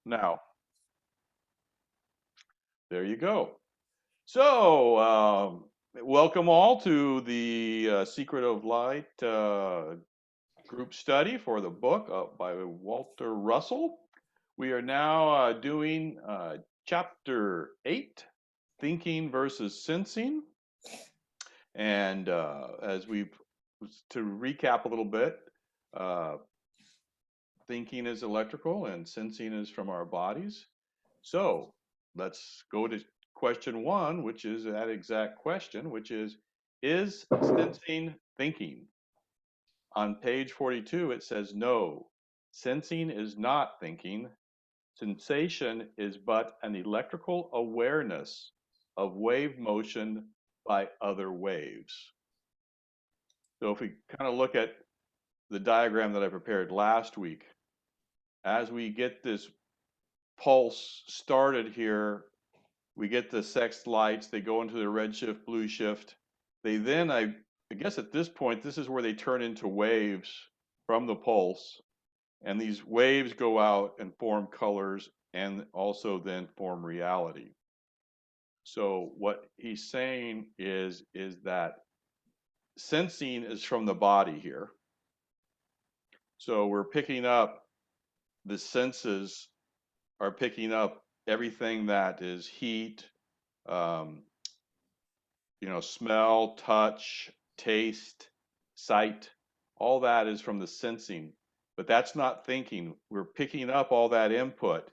Now, there you go. So, welcome all to the Secret of Light group study for the book by Walter Russell. We are now doing chapter 8, Thinking versus Sensing. And as to recap a little bit, thinking is electrical and sensing is from our bodies. So let's go to question 1, which is that exact question, which is sensing thinking? On page 42, it says no, sensing is not thinking. Sensation is but an electrical awareness of wave motion by other waves. So if we kind of look at the diagram that I prepared last week, as we get this pulse started here, we get the sex lights, they go into the red shift, blue shift. They then, I guess at this point, this is where they turn into waves from the pulse. And these waves go out and form colors and also then form reality. So what he's saying is that sensing is from the body here. So we're picking up, the senses are picking up everything that is heat, smell, touch, taste, sight, all that is from the sensing, but that's not thinking. We're picking up all that input,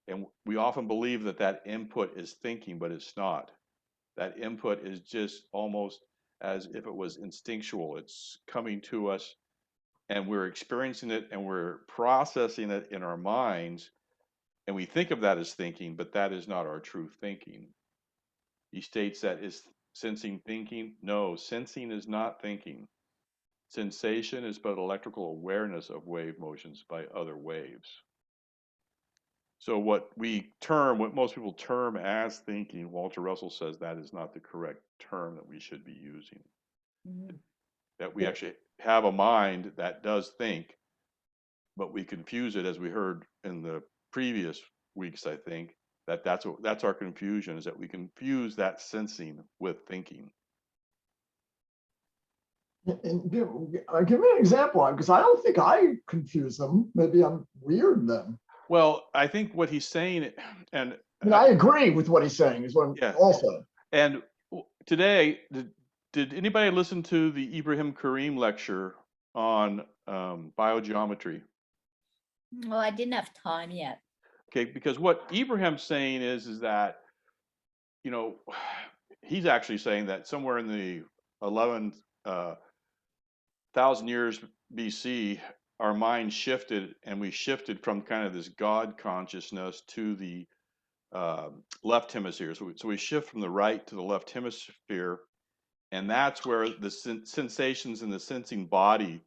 and we often believe that that input is thinking, but it's not. That input is just almost as if it was instinctual. It's coming to us, and we're experiencing it, and we're processing it in our minds, and we think of that as thinking, but that is not our true thinking. He states that is sensing thinking? No, sensing is not thinking. Sensation is but electrical awareness of wave motions by other waves. So what most people term as thinking, Walter Russell says that is not the correct term that we should be using. Mm-hmm. That we actually have a mind that does think, but we confuse it, as we heard in the previous weeks, I think, that's our confusion, is that we confuse that sensing with thinking. And give me an example, because I don't think I confuse them. Maybe I'm weird then. Well, I think what he's saying, and I agree with what he's saying, is what I'm also. And today, did anybody listen to the Ibrahim Karim lecture on biogeometry? Well, I didn't have time yet. Okay, because what Ibrahim's saying is that, he's actually saying that somewhere in the 11,000 years BC, our mind shifted, and we shifted from kind of this God consciousness to the left hemisphere. So we shift from the right to the left hemisphere, and that's where the sensations in the sensing body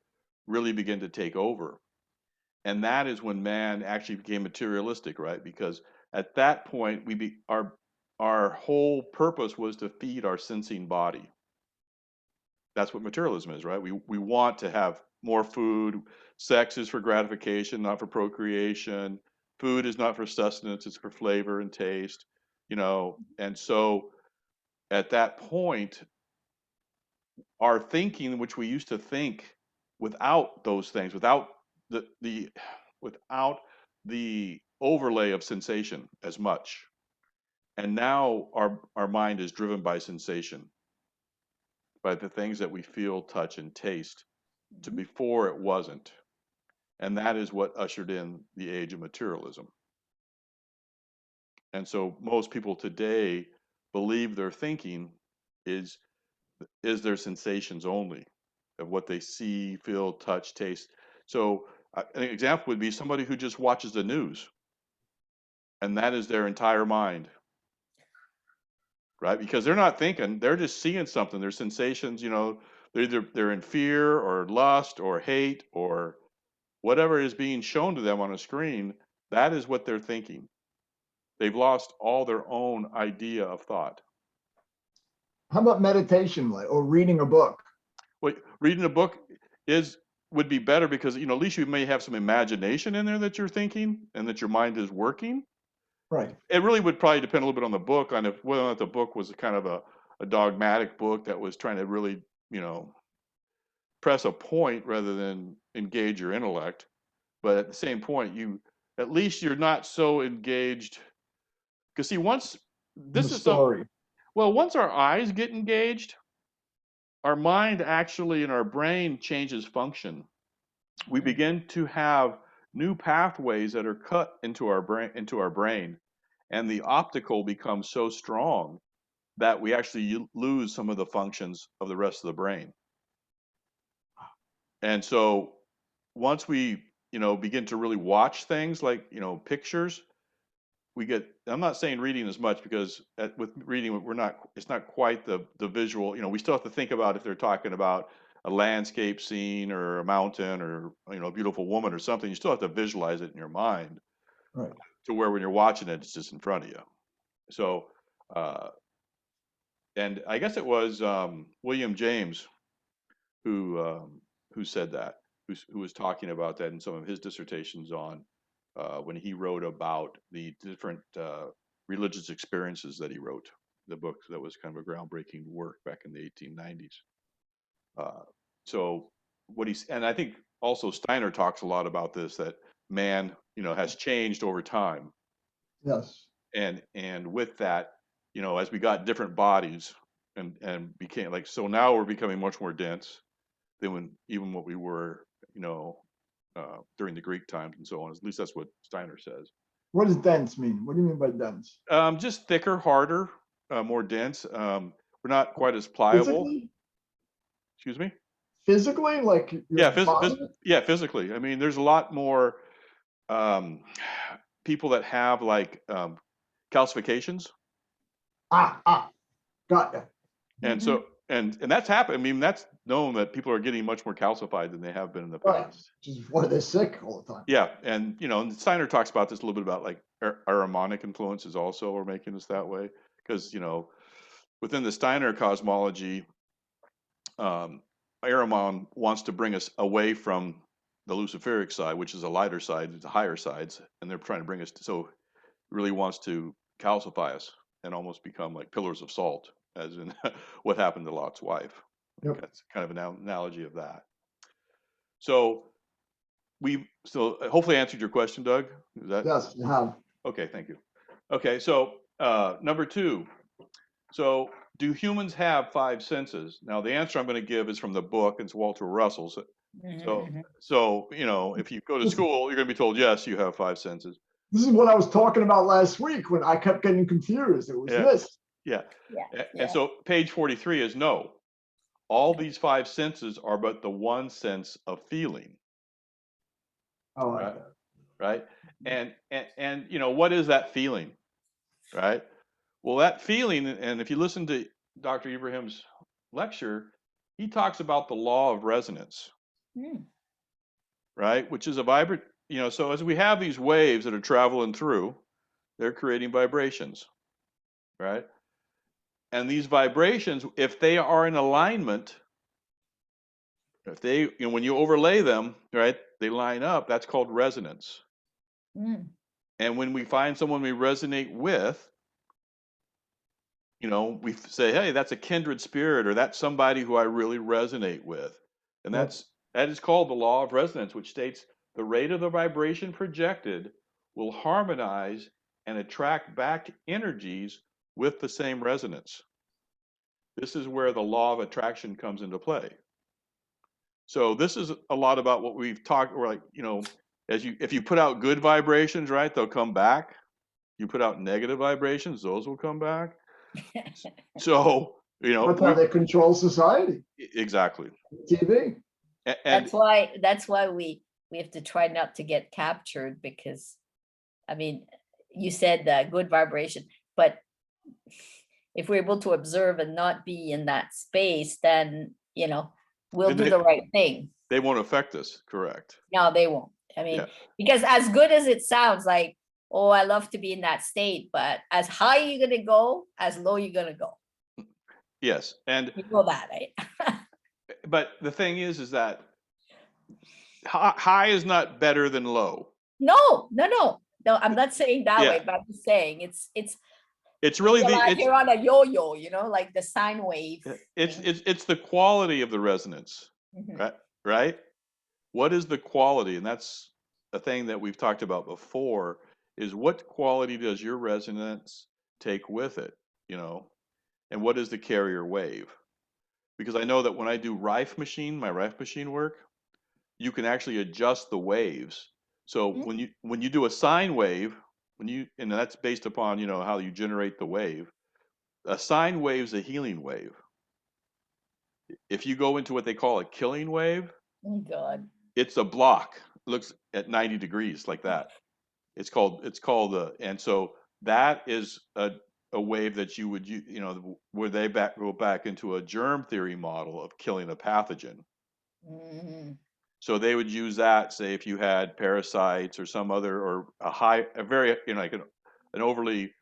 really begin to take over. And that is when man actually became materialistic, right? Because at that point, our whole purpose was to feed our sensing body. That's what materialism is, right? We want to have more food. Sex is for gratification, not for procreation. Food is not for sustenance, it's for flavor and taste, And so at that point, our thinking, which we used to think without those things, without the overlay of sensation as much. And now our mind is driven by sensation, by the things that we feel, touch, and taste. To before it wasn't. And that is what ushered in the age of materialism. And so most people today believe their thinking is their sensations only, of what they see, feel, touch, taste. So an example would be somebody who just watches the news, and that is their entire mind, right? Because they're not thinking, they're just seeing something. Their sensations, they're in fear or lust or hate or whatever is being shown to them on a screen. That is what they're thinking. They've lost all their own idea of thought. How about meditation or reading a book? Well, reading a book is would be better because, at least you may have some imagination in there that you're thinking and that your mind is working. Right. It really would probably depend a little bit on the book, on if whether or not the book was kind of a dogmatic book that was trying to really, press a point rather than engage your intellect. But at the same point, at least you're not so engaged. Because see, once The story. once our eyes get engaged, our mind actually and our brain changes function. We begin to have new pathways that are cut into our brain, and the optical becomes so strong that we actually lose some of the functions of the rest of the brain. And so once we begin to really watch things like pictures, I'm not saying reading as much, because with reading it's not quite the visual. We still have to think about if they're talking about a landscape scene or a mountain or a beautiful woman or something. You still have to visualize it in your mind, Right. to where when you're watching it, it's just in front of you. So and I guess it was William James who said that, who was talking about that in some of his dissertations on when he wrote about the different religious experiences that he wrote. The book that was kind of a groundbreaking work back in the 1890s. So and I think also Steiner talks a lot about this, that man, has changed over time. Yes. And with that, as we got different bodies and became so now we're becoming much more dense than even what we were, during the Greek times and so on. At least that's what Steiner says. What does dense mean? What do you mean by dense? Just thicker, harder, more dense. We're not quite as pliable. Physically? Excuse me? Physically? Like your physically. I mean, there's a lot more people that have calcifications. Got ya. And so and that's happened. I mean, that's known that people are getting much more calcified than they have been in the Right. past. Just why they're sick all the time. Yeah, and and Steiner talks about this a little bit about Ahrimanic influences also are making us that way, because within the Steiner cosmology, Ahriman wants to bring us away from the Luciferic side, which is a lighter side, the higher sides, and they're trying to bring us so really wants to calcify us and almost become like pillars of salt, as in what happened to Lot's wife. Yep. That's kind of an analogy of that. So hopefully answered your question, Doug. Is that? Yes, you have. Okay, thank you. Okay, so number 2. So do humans have 5 senses? Now the answer I'm going to give is from the book. It's Walter Russell's. So if you go to school, you're going to be told, yes, you have 5 senses. This is what I was talking about last week when I kept getting confused. It was this. Yeah. And so page 43 is no. All these 5 senses are but the one sense of feeling. I like that. Right? And what is that feeling? Right? Well, that feeling, and if you listen to Dr. Ibrahim's lecture, he talks about the law of resonance. Right? Which is a vibrant, so as we have these waves that are traveling through, they're creating vibrations. Right? And these vibrations, if they are in alignment, if they, when you overlay them, right, they line up, that's called resonance. And when we find someone we resonate with, we say, hey, that's a kindred spirit, or that's somebody who I really resonate with. And that is called the law of resonance, which states the rate of the vibration projected will harmonize and attract back energies with the same resonance. This is where the law of attraction comes into play. So this is a lot about what we've talked, or if you put out good vibrations, right, they'll come back. You put out negative vibrations, those will come back. So, That's how they control society. Exactly. TV. And that's why we have to try not to get captured, because I mean, you said good vibration, but if we're able to observe and not be in that space, then we'll do the right thing. They won't affect us, correct? No, they won't. I mean, because as good as it sounds like, oh, I love to be in that state, but as high you're gonna go, as low you're gonna go. Yes, and you know that, right? But the thing is that high is not better than low. No, I'm not saying that Yeah. way, but I'm just saying It's really you're on a yo-yo, like the sine wave. it's the quality of the resonance, Mhm. right? What is the quality? And that's a thing that we've talked about before, is what quality does your resonance take with it, and what is the carrier wave? Because I know that when I do my Rife machine work, you can actually adjust the waves. So Mhm. when you do a sine wave, and that's based upon, how you generate the wave. A sine wave is a healing wave. If you go into what they call a killing wave, Oh God. it's a block. It looks at 90 degrees like that. It's called and so that is a wave that you would where they go back into a germ theory model of killing a pathogen. Mhm. So they would use that, say, if you had parasites or some other, or a very, like an overly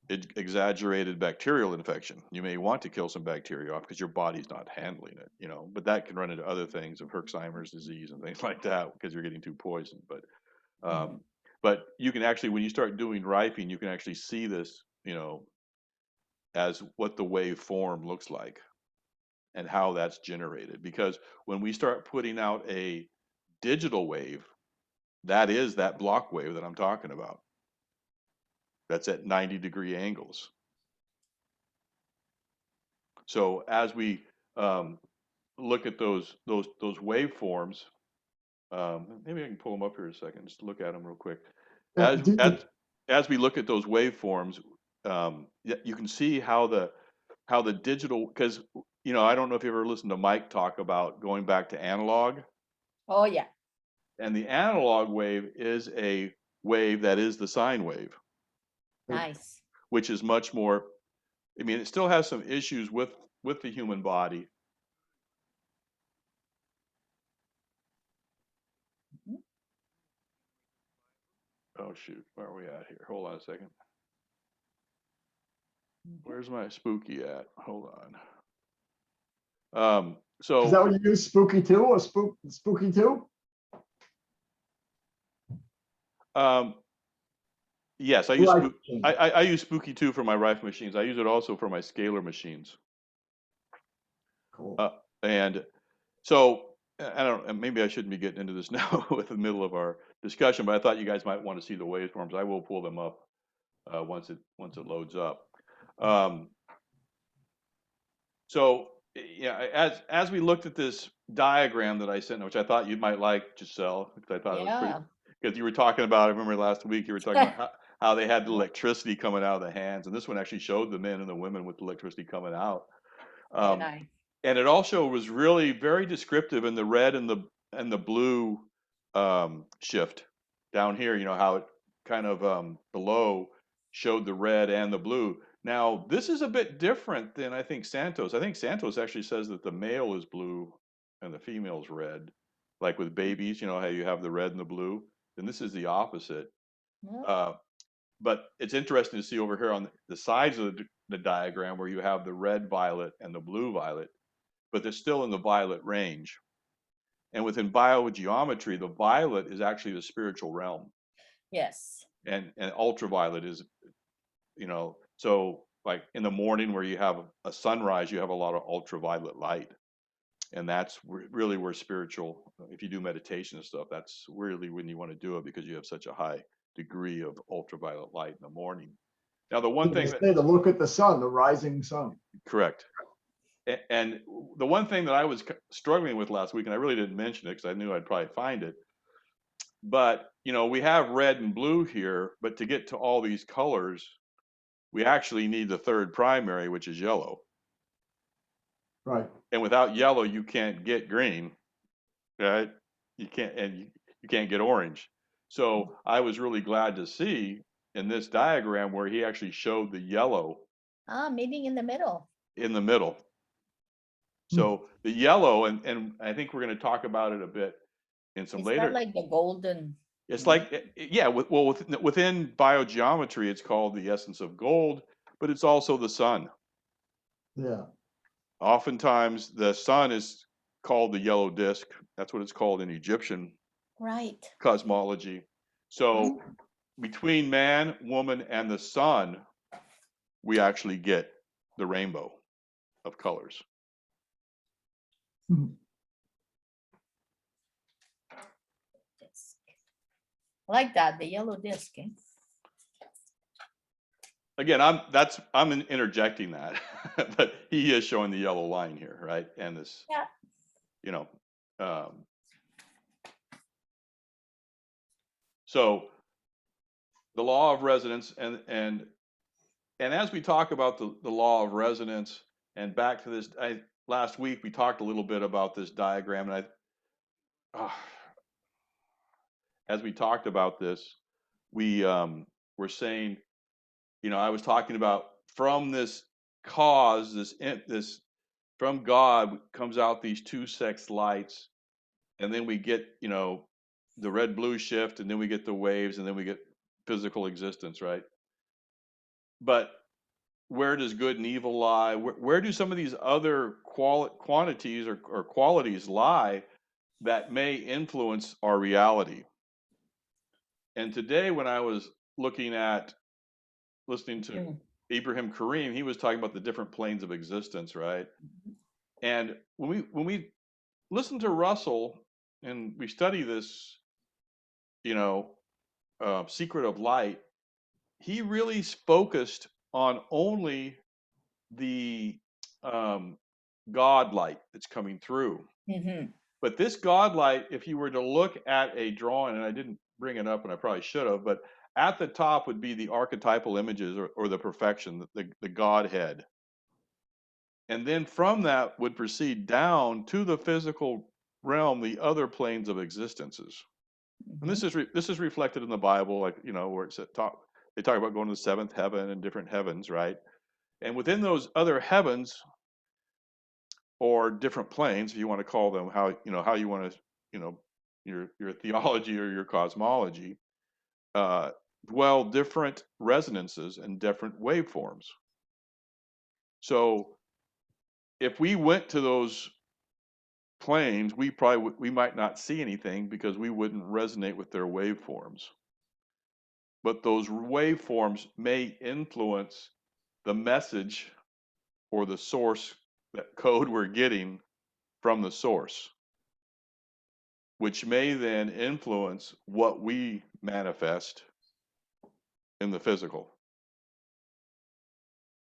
exaggerated bacterial infection. You may want to kill some bacteria off because your body's not handling it, but that can run into other things of Herxheimer's disease and things like that because you're getting too poisoned. Mhm. But you can actually, when you start doing riping, you can actually see this, as what the wave form looks like and how that's generated. Because when we start putting out a digital wave, that is that block wave that I'm talking about. That's at 90-degree angles. So as we look at those waveforms, maybe I can pull them up here a second, just to look at them real quick. As Do you, as we look at those waveforms, you can see how the digital, because I don't know if you ever listened to Mike talk about going back to analog, Oh yeah. and the analog wave is a wave that is the sine wave, Nice. which is much more. I mean, it still has some issues with the human body. Mhm. Oh shoot, where are we at here? Hold on a second. Mhm. Where's my spooky at? Hold on. is that So what you use, Spooky 2 or Spooky 2? yes, Right. I use Spooky 2 for my Rife machines. I use it also for my scalar machines. Cool. And so I don't. Maybe I shouldn't be getting into this now with the middle of our discussion, but I thought you guys might want to see the waveforms. I will pull them up once it loads up. Um, so yeah, as we looked at this diagram that I sent, which I thought you might like, Giselle, because I thought it was pretty. Yeah. Because you were talking about, I remember last week you were talking about how they had the electricity coming out of the hands, and this one actually showed the men and the women with the electricity coming out. Very Um, nice. and it also was really very descriptive in the red and the blue shift down here. How it kind of below showed the red and the blue. Now this is a bit different than I think Santos. I think Santos actually says that the male is blue and the female is red, like with babies. How you have the red and the blue. And this is the opposite. Yep. Uh, but it's interesting to see over here on the sides of the diagram where you have the red violet and the blue violet, but they're still in the violet range. And within biogeometry, the violet is actually the spiritual realm, Yes. and ultraviolet is, so like in the morning where you have a sunrise, you have a lot of ultraviolet light, and that's really where spiritual. If you do meditation and stuff, that's really when you want to do it because you have such a high degree of ultraviolet light in the morning. Now, the one They thing that say to look at the sun, the rising sun. correct. And the one thing that I was struggling with last week, and I really didn't mention it because I knew I'd probably find it, but we have red and blue here, but to get to all these colors, we actually need the third primary, which is yellow. Right. And without yellow, you can't get green, right? You can't, and you can't get orange. So I was really glad to see in this diagram where he actually showed the yellow Meeting in the middle. in the middle. So the yellow, and I think we're going to talk about it a bit in some Is that later. like the golden? It's like, yeah, within biogeometry, it's called the essence of gold, but it's also the sun. Yeah. Oftentimes, the sun is called the yellow disk. That's what it's called in Egyptian Right. cosmology. So between man, woman, and the sun, we actually get the rainbow of colors. Mhm. Disc. I like that, the yellow disc. Eh? Again, I'm interjecting that, but he is showing the yellow line here, right? And this, Yeah. you know, so the law of resonance, and as we talk about the law of resonance, and back to this, last week we talked a little bit about this diagram, and as we talked about this, we were saying, you know, I was talking about from this cause, this from God comes out these two sex lights, and then we get, you know, the red blue shift, and then we get the waves, and then we get physical existence, right? But where does good and evil lie? Where do some of these other quantities or qualities lie that may influence our reality? And today, when I was listening to Ibrahim Karim, he was talking about the different planes of existence, right? And when we listen to Russell and we study this, you know, secret of light, he really focused on only the God light that's coming through. Mm-hmm. But this God light, if you were to look at a drawing, and I didn't bring it up and I probably should have, but at the top would be the archetypal images, or the perfection, the Godhead. And then from that would proceed down to the physical realm, the other planes of existences. And this is reflected in the Bible, like, you know, where they talk about going to the seventh heaven and different heavens, right? And within those other heavens, or different planes, if you want to call them, how you want to, you know, your theology or your cosmology, dwell different resonances and different waveforms. So if we went to those planes, we might not see anything because we wouldn't resonate with their waveforms. But those waveforms may influence the message or the source, that code we're getting from the source, which may then influence what we manifest in the physical.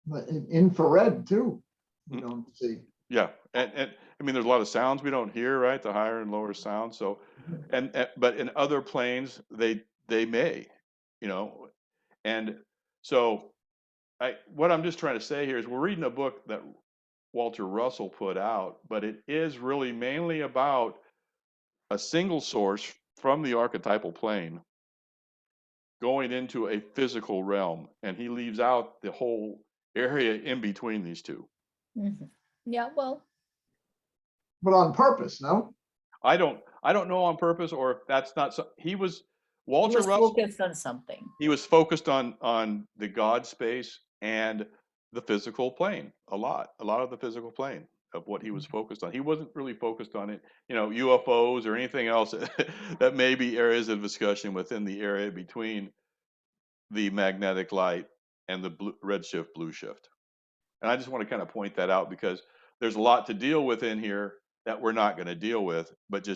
But in infrared too, you don't see. Yeah, and I mean, there's a lot of sounds we don't hear, right? The higher and lower sounds. So, but in other planes, they may, you know, and so what I'm just trying to say here is we're reading a book that Walter Russell put out, but it is really mainly about a single source from the archetypal plane going into a physical realm, and he leaves out the whole area in between these two. Mm-hmm. Yeah, well, But on purpose, no? I don't know on purpose, or if that's not so. Walter Russell focused on something. He was focused on the God space and the physical plane, a lot of the physical plane of what he was focused on. He wasn't really focused on it, you know, UFOs or anything else that may be areas of discussion within the area between the magnetic light and the redshift blue shift. And I just want to kind of point that out because there's a lot to deal with in here that we're not going to deal with, but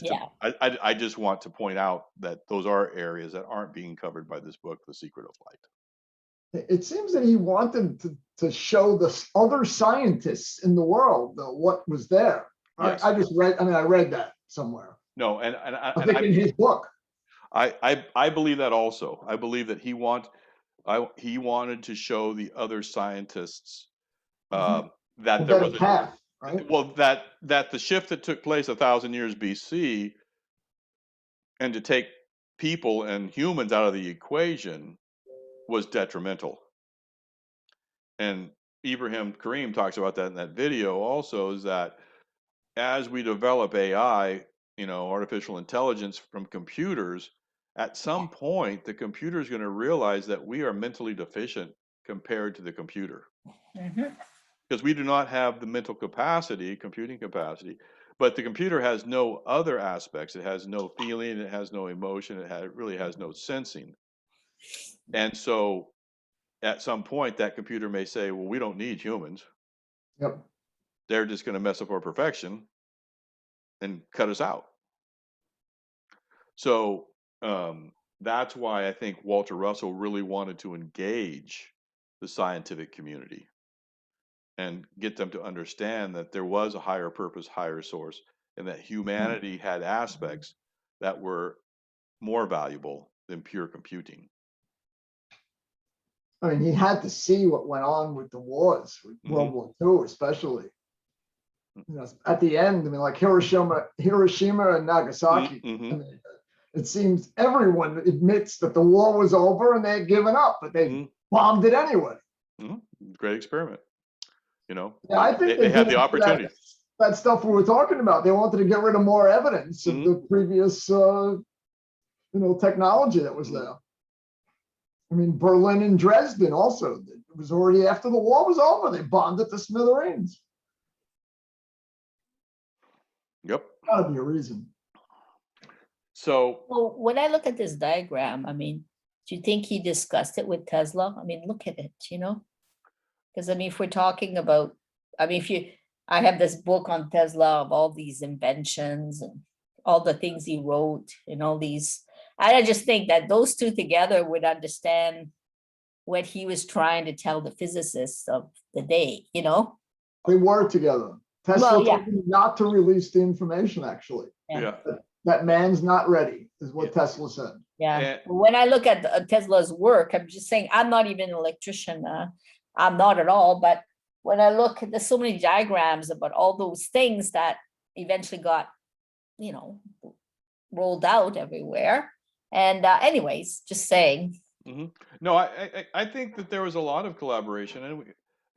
I just want to point out that those are areas that aren't being covered by this book, The Secret of Light. It seems that he wanted to show the other scientists in the world what was there. Yes. I just read, I read that somewhere. No, I think in his book. I believe that also. I believe that he wanted to show the other scientists that there was path, right? Well, that the shift that took place 1,000 years BC, and to take people and humans out of the equation, was detrimental. And Ibrahim Karim talks about that in that video also, is that as we develop AI, you know, artificial intelligence from computers, at some point the computer is going to realize that we are mentally deficient compared to the computer. Because we do not have the mental capacity, computing capacity. But the computer has no other aspects. It has no feeling. It has no emotion. It really has no sensing. And so at some point, that computer may say, well, we don't need humans. Yep. They're just going to mess up our perfection and cut us out. So that's why I think Walter Russell really wanted to engage the scientific community and get them to understand that there was a higher purpose, higher source, and that humanity had aspects that were more valuable than pure computing. I mean, he had to see what went on with the wars, with World War II, especially. You know, at the end, I mean, like Hiroshima and Nagasaki. I mean, it seems everyone admits that the war was over and they had given up, but they bombed it anyway. Great experiment. You know, yeah, I think they had the opportunity. That stuff we were talking about, they wanted to get rid of more evidence of the previous, technology that was there. I mean, Berlin and Dresden also. It was already after the war was over. They bombed it to smithereens. Yep. Gotta be a reason. So well, when I look at this diagram, I mean, do you think he discussed it with Tesla? I mean, look at it, because I mean, if we're talking about, I mean, I have this book on Tesla of all these inventions and all the things he wrote and all these, I just think that those two together would understand what he was trying to tell the physicists of the day, They were together. Tesla Well, yeah. told him not to release the information, actually. yeah. That man's not ready, is what Tesla said. Yeah. When I look at Tesla's work, I'm just saying, I'm not even an electrician. I'm not at all. But when I look, there's so many diagrams about all those things that eventually got, rolled out everywhere. And anyways, just saying. No, I think that there was a lot of collaboration. And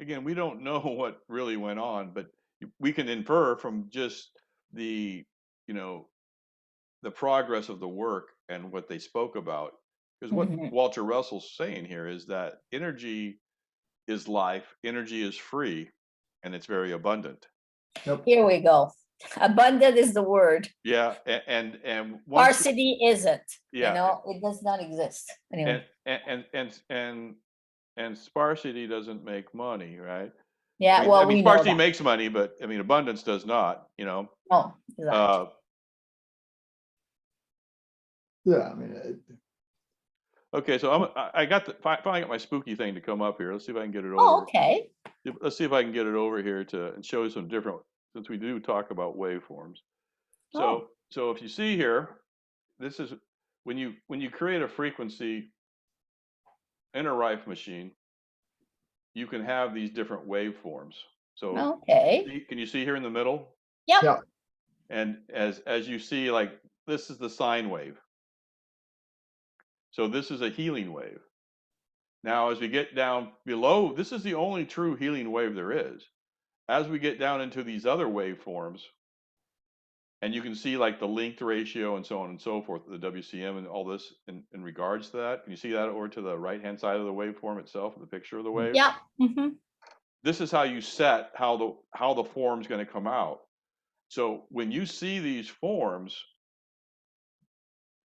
again, we don't know what really went on, but we can infer from just the progress of the work and what they spoke about. Because what Walter Russell's saying here is that energy is life, energy is free, and it's very abundant. Yep. Here we go. Abundant is the word. Yeah, and sparsity isn't. Yeah, it does not exist. Anyway. And sparsity doesn't make money, right? Yeah, I mean, sparsity makes money, but I mean, abundance does not. No, exactly. Yeah, I mean. Okay, so I finally got my spooky thing to come up here. Let's see if I can get it over. Oh, okay. Let's see if I can get it over here and show you some different, since we do talk about waveforms. So if you see here, this is when you create a frequency in a Rife machine, you can have these different waveforms. So can you see here in the middle? Yep. Yeah. And as you see, like this is the sine wave. So this is a healing wave. Now, as we get down below, this is the only true healing wave there is. As we get down into these other waveforms, and you can see like the linked ratio and so on and so forth, the WCM and all this in regards to that. Can you see that over to the right-hand side of the waveform itself, the picture of the wave? Yeah. This is how you set how the form's going to come out. So when you see these forms,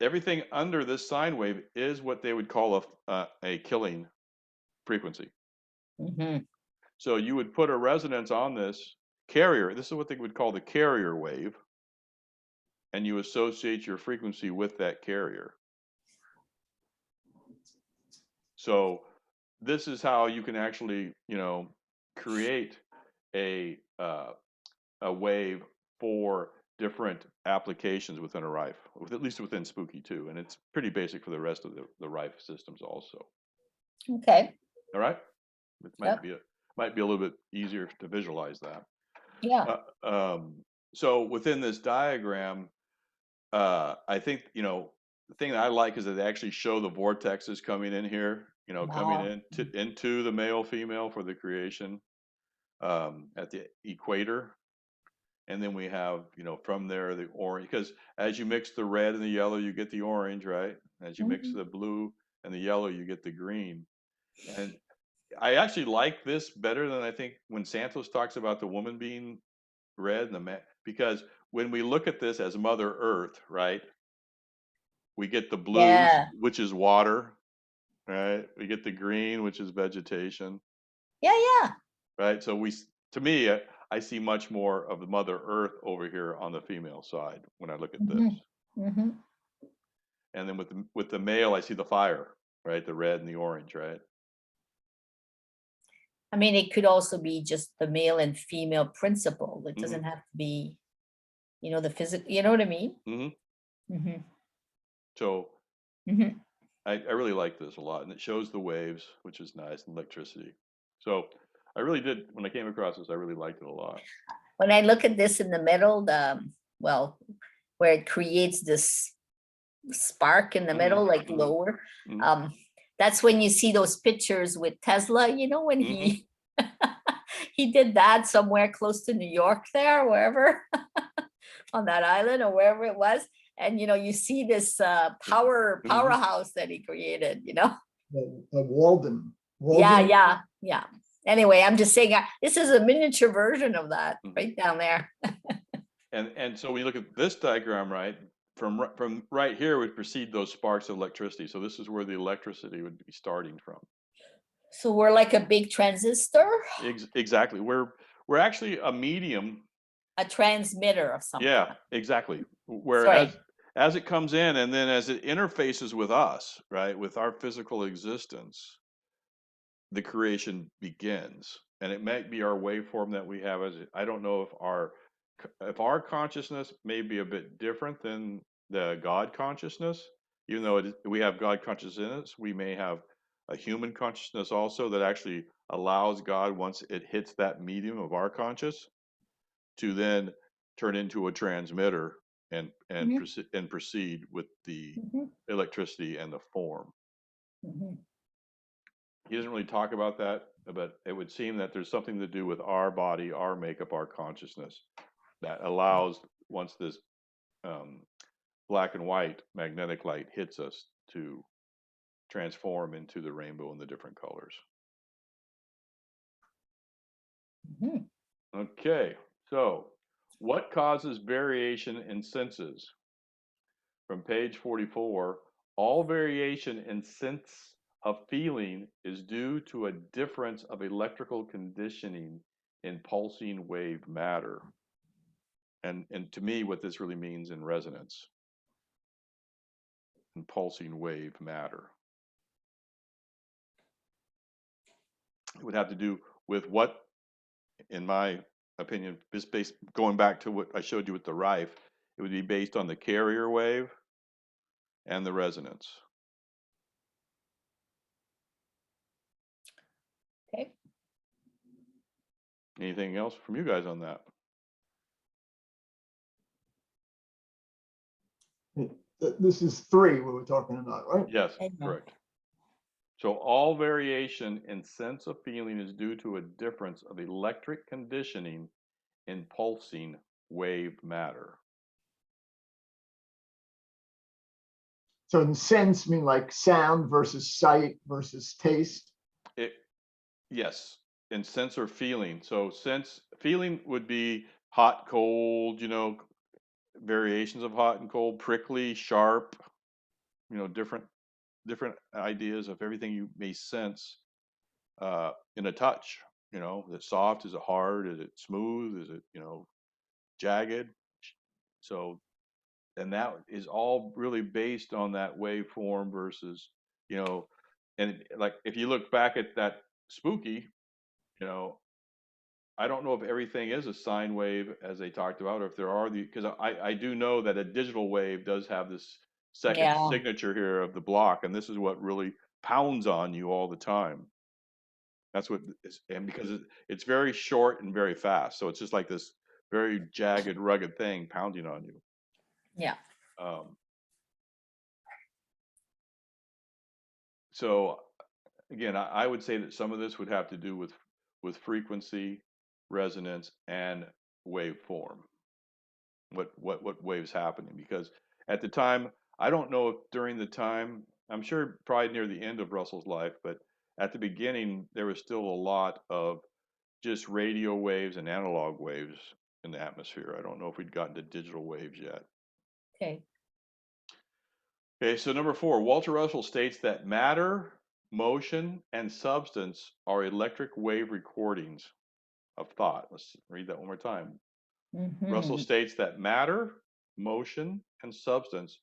everything under this sine wave is what they would call a killing frequency. So you would put a resonance on this carrier. This is what they would call the carrier wave. And you associate your frequency with that carrier. So this is how you can actually, create a wave for different applications within a Rife, at least within Spooky 2, and it's pretty basic for the rest of the Rife systems also. Okay. All right. It might be a little bit easier to visualize that. Yeah. So within this diagram, I think the thing that I like is that they actually show the vortexes coming in here. Coming into the male female for the creation at the equator. And then we have, from there, the orange, because as you mix the red and the yellow, you get the orange, right? As you mix the blue and the yellow, you get the green. And I actually like this better than I think when Santos talks about the woman being red and because when we look at this as Mother Earth, right, we get the blues, Yeah. which is water, right? We get the green, which is vegetation, Yeah, yeah. right? So to me, I see much more of the Mother Earth over here on the female side when I look at this. Mm-hmm. And then with the male, I see the fire, right? The red and the orange, right? I mean, it could also be just the male and female principle. It doesn't have to be, the physical, you know what I mean? So Mm-hmm. I really like this a lot, and it shows the waves, which is nice, and electricity. So I really did, when I came across this, I really liked it a lot. When I look at this in the middle, well, where it creates this spark in the middle, like lower, that's when you see those pictures with Tesla, when he he did that somewhere close to New York there, wherever, on that island or wherever it was. And, you see this powerhouse that he created, Walden. Yeah. Anyway, I'm just saying, this is a miniature version of that right down there. And so when you look at this diagram, right, from right here would precede those sparks of electricity. So this is where the electricity would be starting from. So we're like a big transistor? Exactly. We're actually a medium. A transmitter of something. Yeah, exactly. Whereas as it comes in and then as it interfaces with us, right, with our physical existence, the creation begins. And it might be our waveform that we have I don't know if our consciousness may be a bit different than the God consciousness, even though we have God consciousness in us, we may have a human consciousness also that actually allows God, once it hits that medium of our conscious, to then turn into a transmitter and proceed with the electricity and the form. He doesn't really talk about that, but it would seem that there's something to do with our body, our makeup, our consciousness that allows, once this black and white magnetic light hits us, to transform into the rainbow and the different colors. Okay, so what causes variation in senses? From page 44, all variation in sense of feeling is due to a difference of electrical conditioning in pulsing wave matter. And to me, what this really means in resonance, in pulsing wave matter. It would have to do with what, in my opinion, is based, going back to what I showed you with the Rife, it would be based on the carrier wave and the resonance. Okay. Anything else from you guys on that? This is 3 we were talking about, right? Yes, correct. So all variation in sense of feeling is due to a difference of electric conditioning in pulsing wave matter. So in sense, mean like sound versus sight versus taste? Yes, in sense or feeling. So feeling would be hot, cold, variations of hot and cold, prickly, sharp, different ideas of everything you may sense in a touch. Is it soft? Is it hard? Is it smooth? Is it jagged? So, and that is all really based on that waveform versus and like if you look back at that spooky, I don't know if everything is a sine wave as they talked about, or if there are because I do know that a digital wave does have this second signature here of the block, and this is what really pounds on you all the time. That's what and because it's very short and very fast, so it's just like this very jagged, rugged thing pounding on you. Yeah. So again, I would say that some of this would have to do with frequency, resonance, and waveform. What waves happening? Because at the time, I don't know if during the time, I'm sure probably near the end of Russell's life, but at the beginning there was still a lot of just radio waves and analog waves in the atmosphere. I don't know if we'd gotten to digital waves yet. Okay. Okay, so number 4, Walter Russell states that matter, motion, and substance are electric wave recordings of thought. Let's read that one more time. Russell states that matter, motion, and substance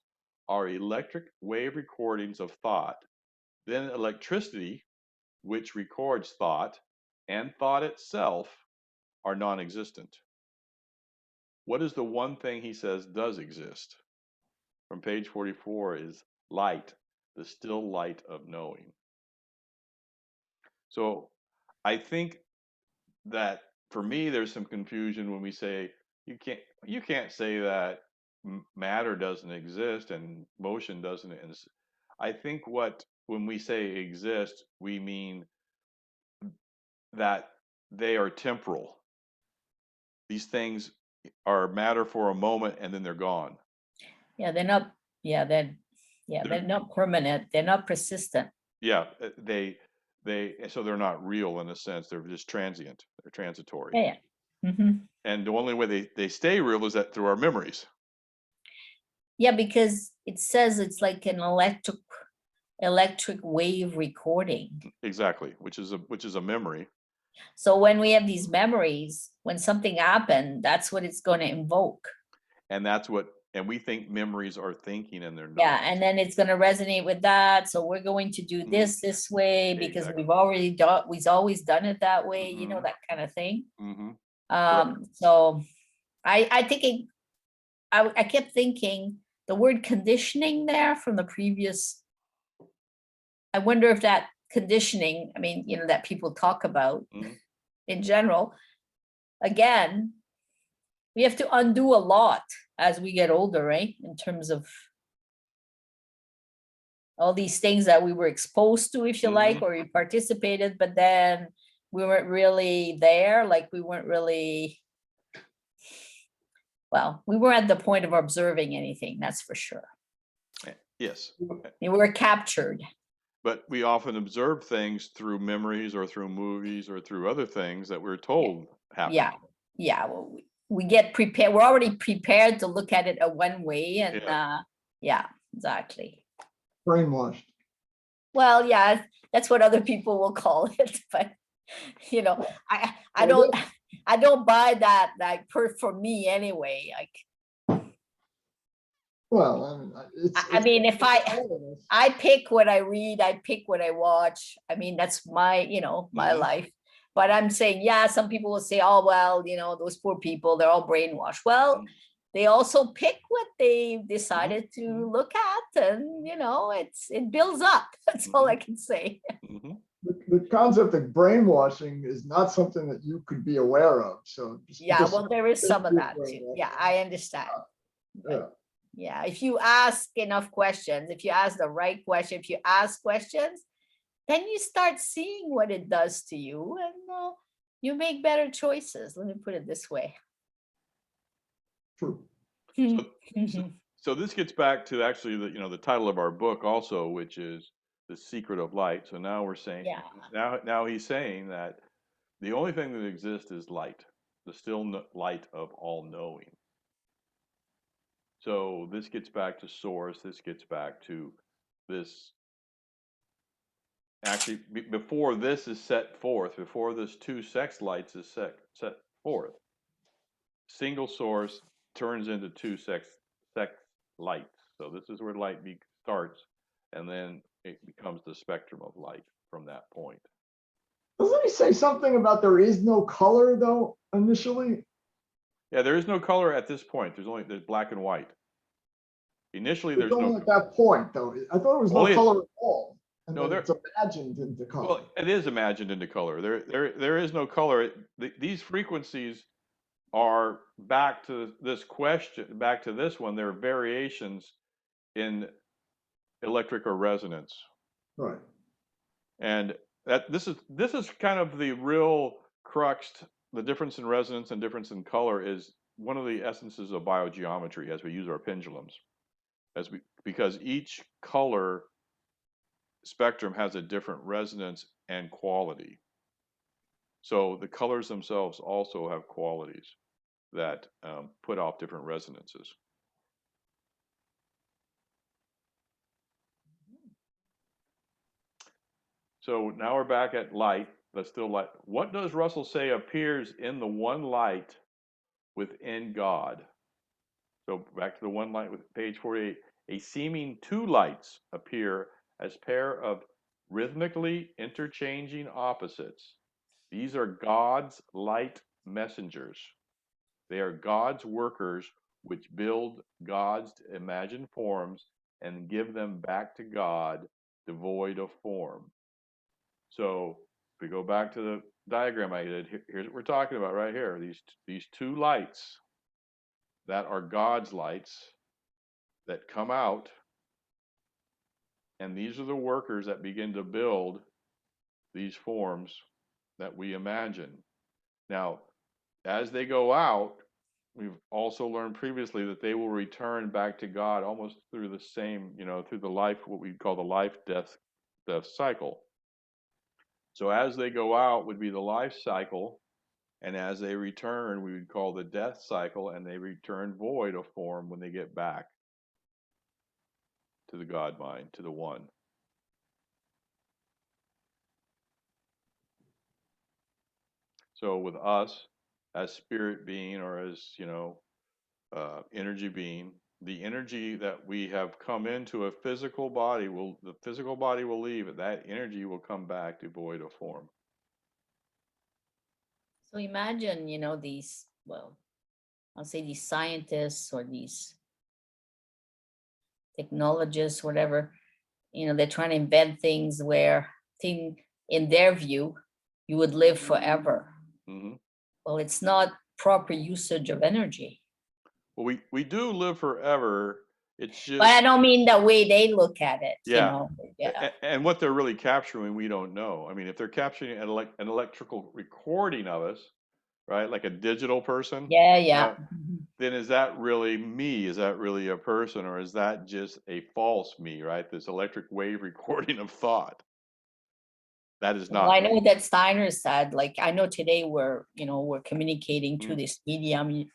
are electric wave recordings of thought. Then electricity, which records thought, and thought itself are non-existent. What is the one thing he says does exist? From page 44 is light, the still light of knowing. So I think that for me, there's some confusion when we say you can't say that matter doesn't exist and motion doesn't. And I think when we say exist, we mean that they are temporal. These things are matter for a moment and then they're gone. Yeah, they're not. Yeah, they're not permanent. They're not persistent. Yeah, so they're not real in a sense. They're just transient. They're transitory. Yeah. Mm-hmm. And the only way they stay real is that through our memories. Yeah, because it says it's like an electric wave recording. Exactly, which is a memory. So when we have these memories, when something happened, that's what it's going to invoke. And we think memories are thinking, and they're not. Yeah, and then it's going to resonate with that. So we're going to do this way because Exactly. we've always done it that way, that kind of thing. So I think I kept thinking the word conditioning there from the previous. I wonder if that conditioning, I mean, that people talk about in general, again, we have to undo a lot as we get older, right? In terms of all these things that we were exposed to, if you like, or we participated, but then we weren't really there. Like we weren't really, we weren't at the point of observing anything, that's for sure. Yes. We were captured. But we often observe things through memories or through movies or through other things that we're told happen. Yeah. Well, we get prepared. We're already prepared to look at it a one way, and exactly. Brainwashed. Well, yeah, that's what other people will call it, but I don't buy that. Like for me anyway. Like, well, I mean, if I pick what I read, I pick what I watch. I mean, that's my my life. But I'm saying, some people will say, oh, well, those poor people, they're all brainwashed. Well, they also pick what they decided to look at, and it builds up. That's all I can say. The concept of brainwashing is not something that you could be aware of. So well, there is some of that too. Yeah, I understand. Yeah, if you ask enough questions, if you ask the right question, if you ask questions, then you start seeing what it does to you, and you make better choices. Let me put it this way. True. So this gets back to actually the title of our book also, which is The Secret of Light. So now we're saying, now he's saying that the only thing that exists is light, the still light of all knowing. So this gets back to source. This gets back to this. Actually, before this is set forth, before this two sex lights is set forth, single source turns into two sex lights. So this is where light starts, and then it becomes the spectrum of light from that point. Doesn't he say something about there is no color though initially? Yeah, there is no color at this point. There's black and white. Initially, there's no. At that point though, I thought it was no color at all. And no, it's imagined into color. Well, it is imagined into color. There is no color. These frequencies are back to this question, back to this one. There are variations in electric or resonance. Right. And this is kind of the real crux. The difference in resonance and difference in color is one of the essences of biogeometry as we use our pendulums, because each color spectrum has a different resonance and quality. So the colors themselves also have qualities. that put off different resonances. So now we're back at light. Let's still light. What does Russell say appears in the one light within God? So back to the one light with page 48. A seeming two lights appear as pair of rhythmically interchanging opposites. These are God's light messengers. They are God's workers which build God's imagined forms and give them back to God devoid of form. So if we go back to the diagram I did, here's what we're talking about right here. These two lights that are God's lights that come out, and these are the workers that begin to build these forms that we imagine. Now, as they go out, we've also learned previously that they will return back to God almost through the same, through the life, what we call the life-death cycle. So as they go out would be the life cycle, and as they return, we would call the death cycle, and they return void of form when they get back to the God mind, to the one. So with us as spirit being, or as, energy being, the energy that we have come into a physical body the physical body will leave, and that energy will come back devoid of form. So imagine, these, well, I'll say these scientists or these technologists, whatever, they're trying to invent things where in their view, you would live forever. Mm-hmm. Well, it's not proper usage of energy. Well, we do live forever. It's just. But I don't mean the way they look at it. Yeah. Yeah. And what they're really capturing, we don't know. I mean, if they're capturing an electrical recording of us, right, like a digital person. Yeah. Then is that really me? Is that really a person, or is that just a false me, right? This electric wave recording of thought. That is not. Well, I know that Steiner said, like, I know today we're communicating to this medium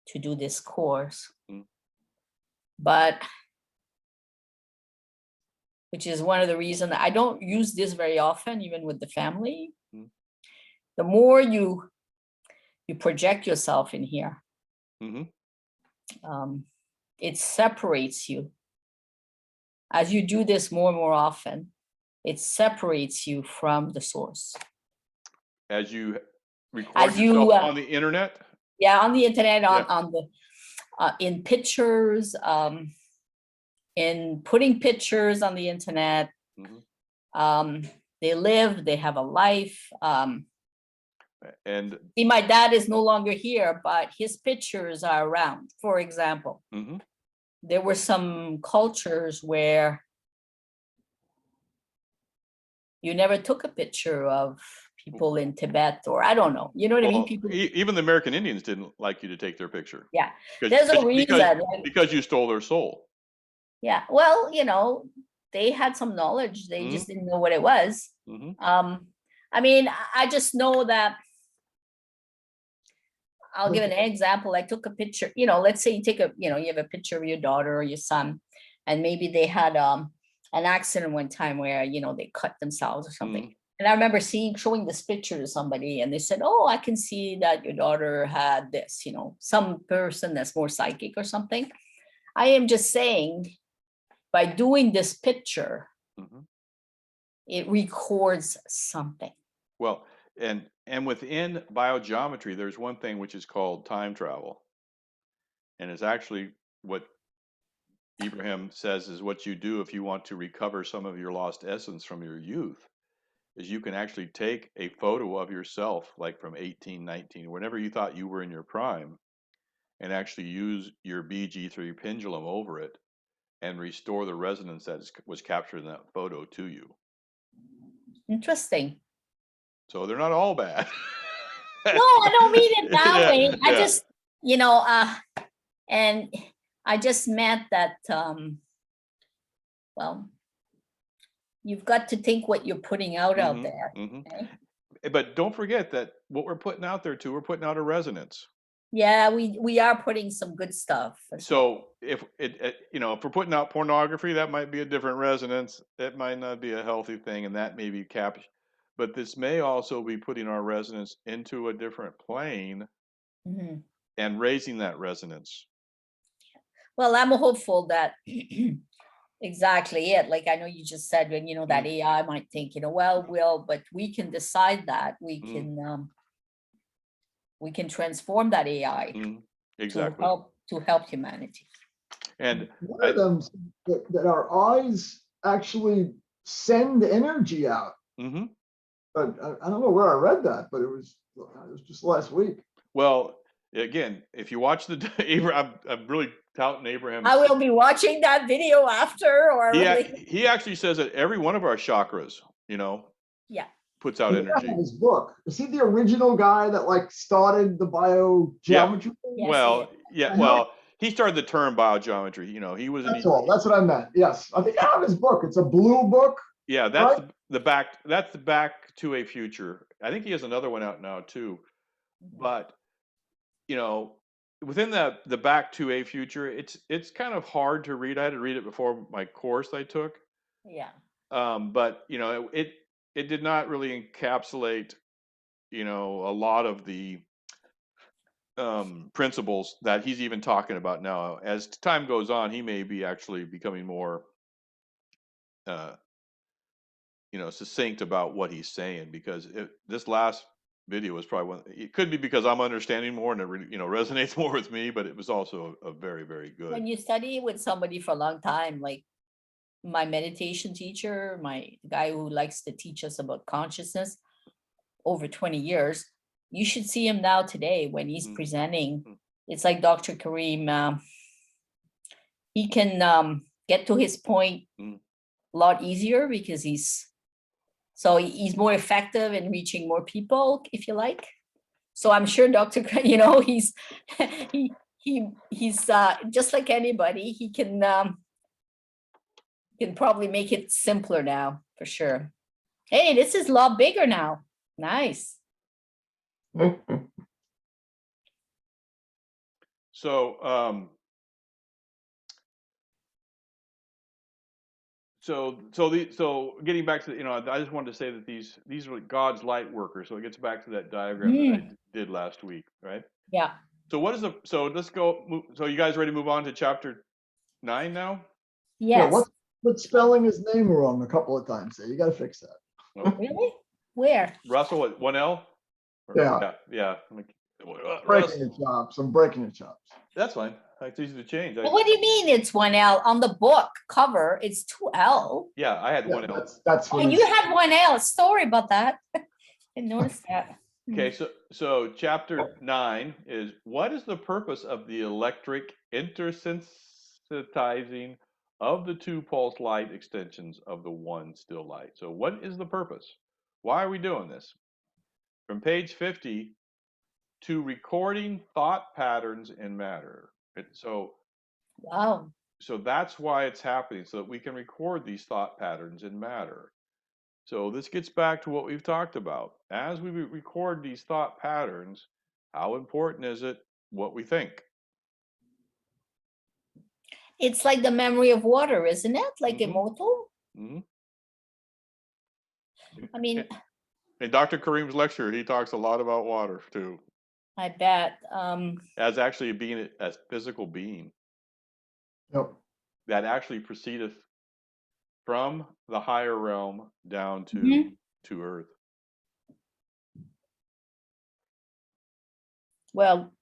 to do this course, but which is one of the reasons I don't use this very often, even with the family. The more you project yourself in here, it separates you. As you do this more and more often, it separates you from the source. As you record yourself on the internet? Yeah, on the internet, on the in pictures, in putting pictures on the internet. They live, they have a life. And see, my dad is no longer here, but his pictures are around. For example, there were some cultures where you never took a picture of people in Tibet, or I don't know. You know what I mean? People. Even the American Indians didn't like you to take their picture. Yeah, there's a reason. Because you stole their soul. Yeah, well, they had some knowledge. They just didn't know what it was. I mean, I just know that. I'll give an example. I took a picture, let's say you take you have a picture of your daughter or your son, and maybe they had an accident one time where, they cut themselves or something. And I remember showing this picture to somebody, and they said, oh, I can see that your daughter had this, some person that's more psychic or something. I am just saying, by doing this picture, it records something. Well, and within biogeometry, there's one thing which is called time travel. And it's actually what Ibrahim says is what you do if you want to recover some of your lost essence from your youth, is you can actually take a photo of yourself, like from 18, 19, whenever you thought you were in your prime, and actually use your BG3 pendulum over it and restore the resonance that was captured in that photo to you. Interesting. So they're not all bad. No, I don't mean it that way. I just, and I just meant that, well, you've got to think what you're putting out there. Okay? But don't forget that what we're putting out there too, we're putting out a resonance. Yeah, we are putting some good stuff. So if if we're putting out pornography, that might be a different resonance. It might not be a healthy thing, and that may be capped. But this may also be putting our resonance into a different plane Mhm. and raising that resonance. Well, I'm hopeful that exactly it. Like I know you just said when that AI might think, but we can decide that we can transform that AI Exactly. to help humanity. And one of them said that our eyes actually send energy out. But I don't know where I read that, but it was just last week. well, again, if you watch the Abraham, I'm really touting Abraham. I will be watching that video after, or He actually says that every one of our chakras, yeah, puts out energy. His book. Is he the original guy that like started the biogeometry? Yes, Well, he started the term biogeometry. He was. That's all. That's what I meant. Yes, I think I have his book. It's a blue book. Yeah, that's right? the back. That's the Back to a Future. I think he has another one out now too. But within the Back to a Future, it's kind of hard to read. I had to read it before my course I took. Yeah. But it did not really encapsulate a lot of the principles that he's even talking about now. As time goes on, he may be actually becoming more succinct about what he's saying, because this last video was probably one. It could be because I'm understanding more and it really, resonates more with me, but it was also a very, very good. When you study with somebody for a long time, like my meditation teacher, the guy who likes to teach us about consciousness over 20 years, you should see him now today when he's presenting. It's like Dr. Kareem. He can get to his point a lot easier because he's more effective in reaching more people, if you like. So I'm sure Dr. He's he's just like anybody. He can probably make it simpler now for sure. Hey, this is a lot bigger now. Nice. So so getting back to I just wanted to say that these are God's light workers. So it gets back to that diagram that I did last week, right? Yeah. So let's go. So you guys ready to move on to chapter 9 now? Yes. Yeah, what's spelling his name wrong a couple of times there? You got to fix that. Oh. Really? Where? Russell at 1L? Yeah. Breaking your chops. I'm breaking your chops. That's fine. It's easy to change. Well, what do you mean it's 1L? On the book cover, it's 2L. Yeah, I had 1L. That's what you had 1L. Sorry about that. Didn't notice that. Okay, so chapter 9 is, what is the purpose of the electric intersensitizing of the two pulse light extensions of the one still light? So what is the purpose? Why are we doing this? From page 50 to recording thought patterns in matter. Wow. So that's why it's happening, so that we can record these thought patterns in matter. So this gets back to what we've talked about. As we record these thought patterns, how important is it what we think? It's like the memory of water, isn't it? Like immortal? I mean, in Dr. Kareem's lecture, he talks a lot about water too. I bet. As actually being a physical being. Yep. That actually proceedeth from the higher realm down to earth. Well,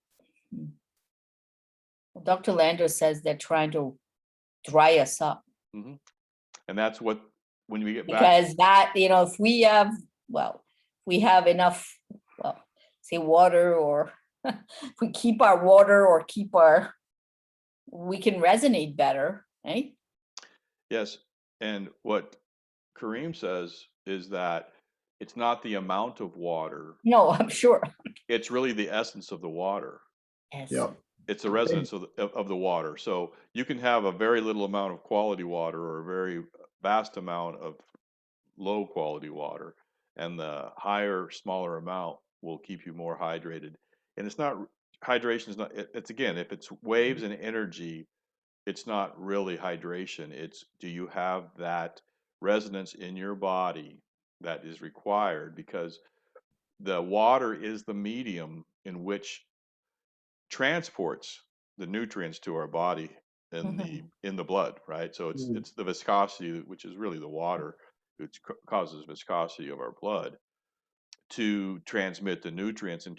Dr. Lander says they're trying to dry us up. And that's what, when we get back. Because that, if we have enough, say water, or if we keep our water or we can resonate better, right? Yes. And what Kareem says is that it's not the amount of water. No, I'm sure. It's really the essence of the water. Yep. It's the resonance of the water. So you can have a very little amount of quality water or a very vast amount of low quality water, and the higher, smaller amount will keep you more hydrated. And it's not hydration is not, it's again, if it's waves and energy, it's not really hydration. It's, do you have that resonance in your body that is required? Because the water is the medium in which transports the nutrients to our body in the blood, right? So it's the viscosity, which is really the water, which causes viscosity of our blood to transmit the nutrients and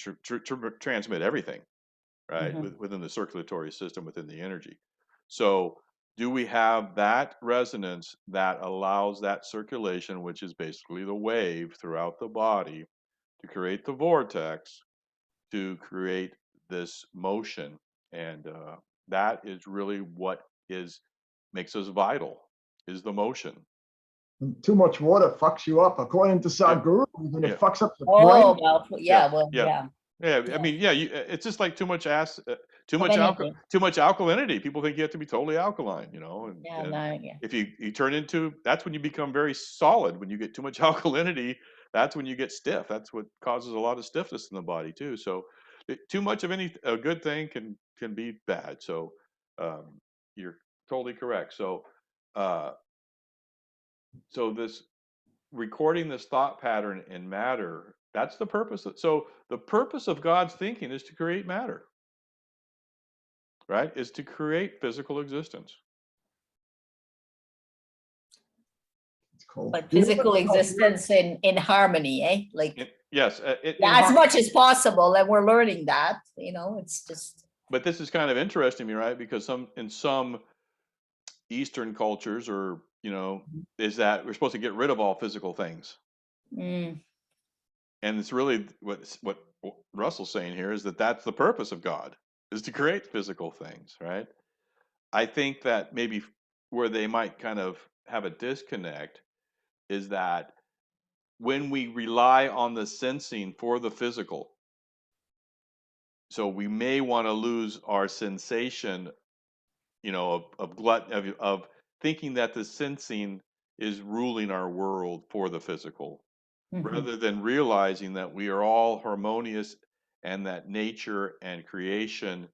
transmit everything, right? Within the circulatory system, within the energy. So do we have that resonance that allows that circulation, which is basically the wave throughout the body, to create the vortex, to create this motion? And that is really what makes us vital, is the motion. Too much water fucks you up, according to Sadhguru. Even it fucks up the Oh, brain. well, yeah, well, yeah. Yeah, I mean, yeah, it's just like too much alkalinity. People think you have to be totally alkaline, you know. And if you turn into, that's when you become very solid. When you get too much alkalinity, that's when you get stiff. That's what causes a lot of stiffness in the body too. So too much of a good thing can be bad. So you're totally correct. So this recording this thought pattern in matter, that's the purpose. So the purpose of God's thinking is to create matter, right? Is to create physical existence. It's cool. But physical existence in harmony, eh? Like, yes, as much as possible, and we're learning that, you know, it's just. But this is kind of interesting to me, right? Because in some Eastern cultures, or is that we're supposed to get rid of all physical things. And it's really what Russell's saying here is that's the purpose of God, is to create physical things, right? I think that maybe where they might kind of have a disconnect is that when we rely on the sensing for the physical, so we may want to lose our sensation, of thinking that the sensing is ruling our world for the physical, rather than realizing that we are all harmonious and that nature and creation,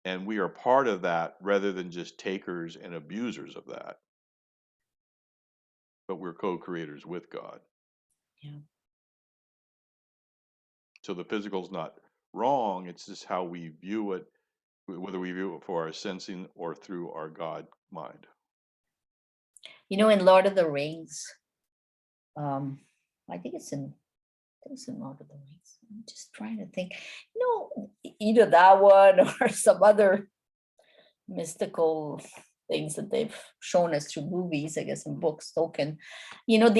and we are part of that, rather than just takers and abusers of that. But we're co-creators with God. Yeah. So the physical is not wrong. It's just how we view it, whether we view it for our sensing or through our God mind. In Lord of the Rings, I think it's in Lord of the Rings. I'm just trying to think, either that one or some other mystical things that they've shown us through movies, I guess, and books, Tolkien. When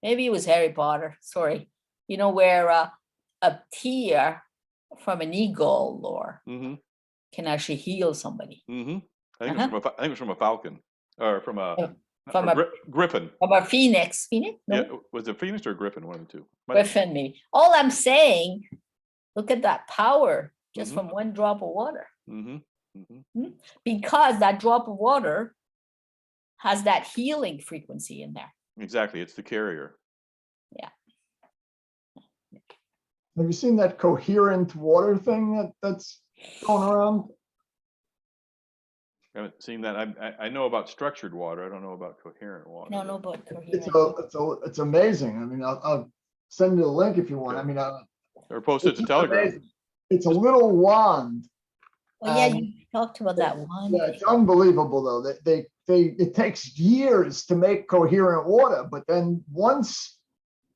maybe it was Harry Potter, sorry, where a tear from an eagle or can actually heal somebody. I think it was from a falcon, or from a griffin. From a phoenix. Phoenix? No? Yeah, was it phoenix or griffin? One of the two. Griffin, maybe. All I'm saying, look at that power just from one drop of water. Because that drop of water has that healing frequency in there. Exactly, it's the carrier. Yeah. Have you seen that coherent water thing that's going around? I haven't seen that. I know about structured water. I don't know about coherent water. I don't know about coherent. It's amazing. I mean, I'll send you the link if you want. Okay. I mean, or post it to Telegram. Amazing. It's a little wand. Oh yeah, you talked about that one. Yeah, it's unbelievable though. It takes years to make coherent water, but then once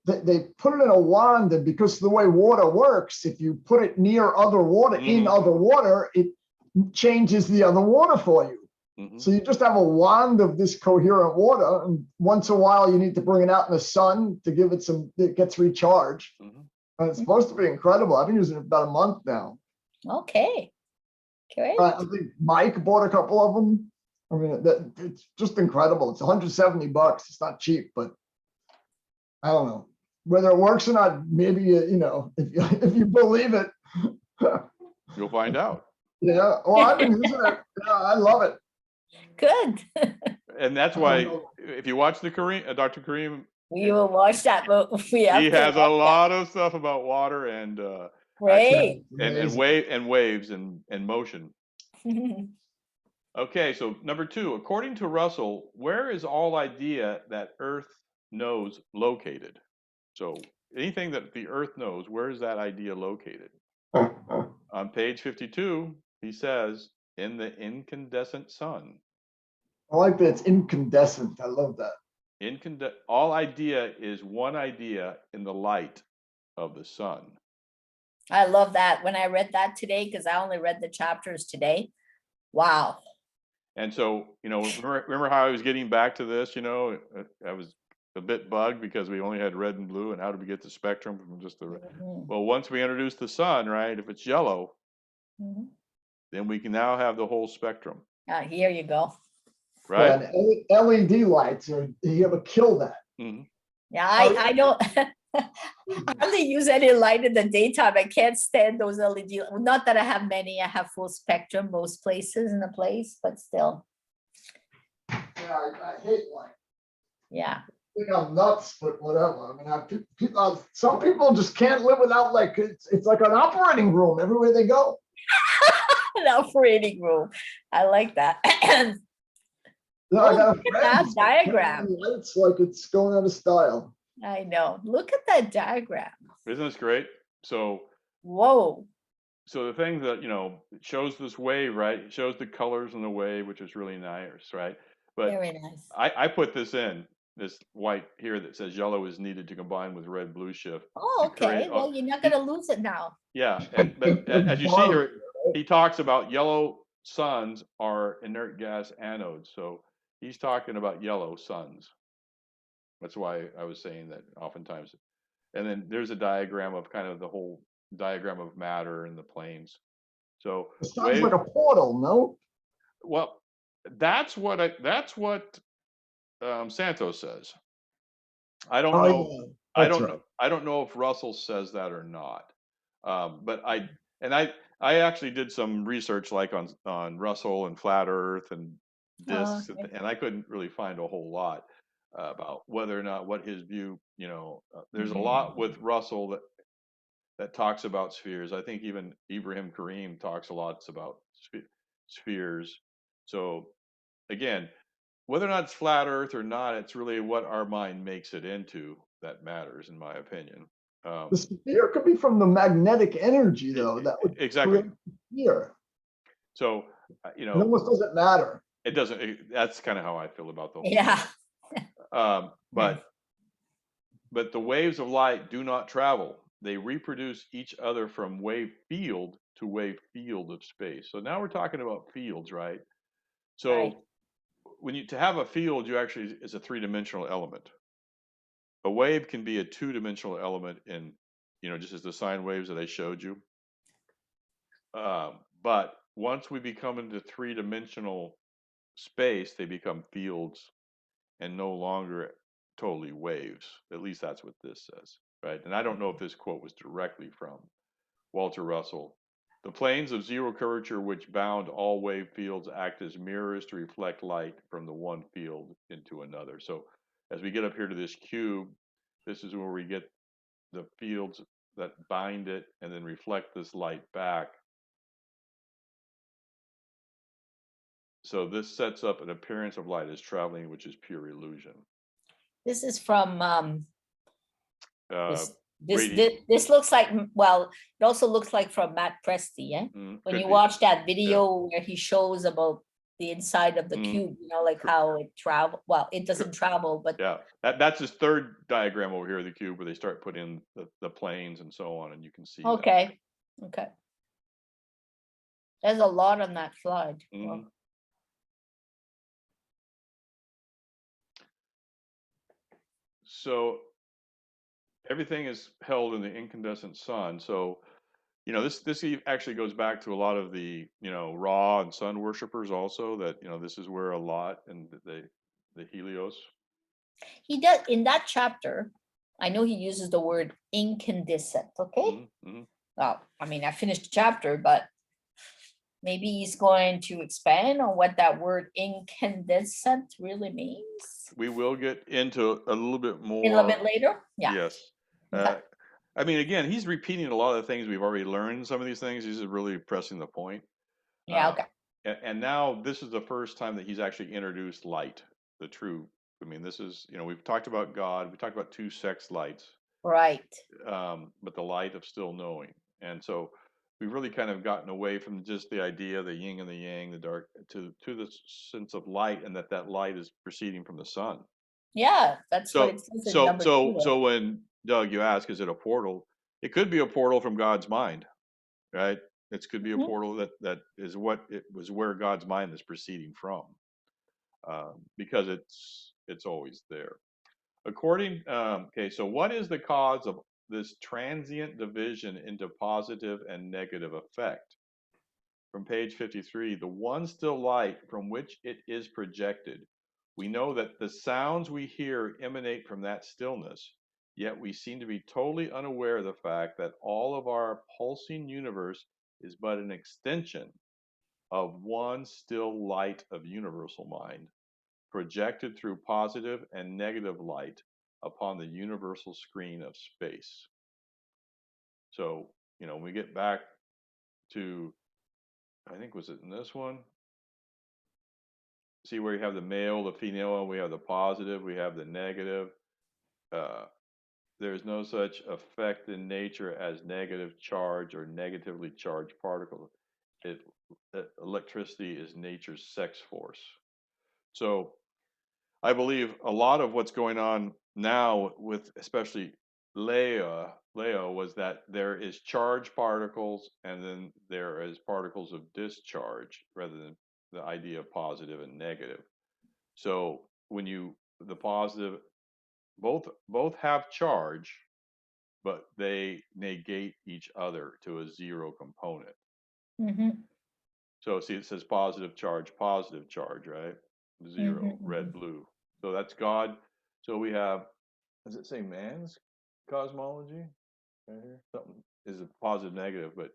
they put it in a wand, and because of the way water works, if you put it near other water, in other water, it changes the other water for you. So you just have a wand of this coherent water, and once in a while you need to bring it out in the sun to give it it gets recharged. And it's supposed to be incredible. I've been using it about a month now. Okay. Great. I think Mike bought a couple of them. I mean, it's just incredible. It's $170. It's not cheap, but I don't know whether it works or not. Maybe if you believe it, you'll find out. Yeah. Well, I've been using it. Yeah, I love it. Good. And that's why, if you watch the Dr. Kareem We will watch that, but we have He to has a watch that. lot of stuff about water and Great. and waves and motion. Okay, so number 2, according to Russell, where is all idea that Earth knows located? So anything that the Earth knows, where is that idea located? On page 52, he says, in the incandescent sun. I like that it's incandescent. I love that. All idea is one idea in the light of the sun. I love that. When I read that today, because I only read the chapters today. Wow. And so, remember how I was getting back to this, I was a bit bugged because we only had red and blue, and how did we get the spectrum from just the red? Well, once we introduce the sun, right, if it's yellow, then we can now have the whole spectrum. Here you go. Right? Yeah, and LED lights, you ever kill that? Yeah, I don't. I hardly use any light in the daytime. I can't stand those LED. Not that I have many. I have full spectrum most places in the place, but still. Yeah, I hate light. Yeah. I think I'm nuts, but whatever. I mean, some people just can't live without light. It's like an operating room everywhere they go. An operating room. I like that. Yeah, I got a look at that friend diagram. lights like it's going out of style. I know. Look at that diagram. Isn't this great? So, whoa. So the thing that, it shows this wave, right? It shows the colors in the wave, which is really nice, right? But very nice. I put this white here that says yellow is needed to combine with red blue shift. Oh, okay. Well, you're not going to lose it now. Yeah. But as you see here, he talks about yellow suns are inert gas anodes. So he's talking about yellow suns. That's why I was saying that oftentimes. And then there's a diagram of kind of the whole diagram of matter and the planes. So it sounds like a portal, no? Well, that's what Santos says. I don't know. Yeah, I don't know if Russell says that or not. But I actually did some research like on Russell and flat Earth and disks, and I couldn't really find a whole lot about whether or not what his view. There's a lot with Russell that talks about spheres. I think even Ibrahim Karim talks a lot about spheres. So again, whether or not it's flat Earth or not, it's really what our mind makes it into that matters, in my opinion. The sphere could be from the magnetic energy, though. That would exactly. Sphere. So it almost doesn't matter. It doesn't. That's kind of how I feel about the whole. Yeah. But the waves of light do not travel. They reproduce each other from wave field to wave field of space. So now we're talking about fields, right? So right. to have a field, is a 3-dimensional element. A wave can be a 2-dimensional element in, just as the sine waves that I showed you. But once we become into 3-dimensional space, they become fields and no longer totally waves. At least that's what this says, right? And I don't know if this quote was directly from Walter Russell. The planes of zero curvature which bound all wave fields act as mirrors to reflect light from the one field into another. So as we get up here to this cube, this is where we get the fields that bind it and then reflect this light back. So this sets up an appearance of light as traveling, which is pure illusion. This is from this looks like, well, it also looks like from Matt Presti, eh? When you watch that video where he shows about the inside of the cube, like how it travel. Well, it doesn't travel, but that's his third diagram over here of the cube where they start putting in the planes and so on, and you can see. Okay. There's a lot on that slide. Well, so everything is held in the incandescent sun. So, this actually goes back to a lot of the, Ra and sun worshipers also, that, this is where a lot, and the Helios. He does, in that chapter, I know he uses the word incandescent, okay? Well, I mean, I finished the chapter, but maybe he's going to expand on what that word incandescent really means. We will get into a little bit more. A little bit later. Yeah. Yes. Okay. I mean, again, he's repeating a lot of the things we've already learned. Some of these things, he's just really pressing the point. Yeah. Okay. And now this is the first time that he's actually introduced light, the true. I mean, this is, we've talked about God, we talked about two sex lights, Right. but the light of still knowing. And so we've really kind of gotten away from just the idea, the yin and the yang, the dark, to the sense of light, and that light is proceeding from the sun. Yeah, that's what it says in number 2. So when Doug, you ask, is it a portal? It could be a portal from God's mind, right? It could be a portal that is what it was, where God's mind is proceeding from, because it's always there. According, okay, so what is the cause of this transient division into positive and negative effect? From page 53, the one still light from which it is projected. We know that the sounds we hear emanate from that stillness, yet we seem to be totally unaware of the fact that all of our pulsing universe is but an extension of one still light of universal mind, projected through positive and negative light upon the universal screen of space. So, when we get back to, I think, was it in this one? See where you have the male, the female, and we have the positive, we have the negative. There's no such effect in nature as negative charge or negatively charged particles. Electricity is nature's sex force. So I believe a lot of what's going on now with especially Leo was that there is charged particles, and then there is particles of discharge rather than the idea of positive and negative. So when the positive, both have charge, but they negate each other to a zero component. So see, it says positive charge, right? Zero, red, blue. So that's God. So we have, does it say man's cosmology? Right here? Something is a positive, negative, but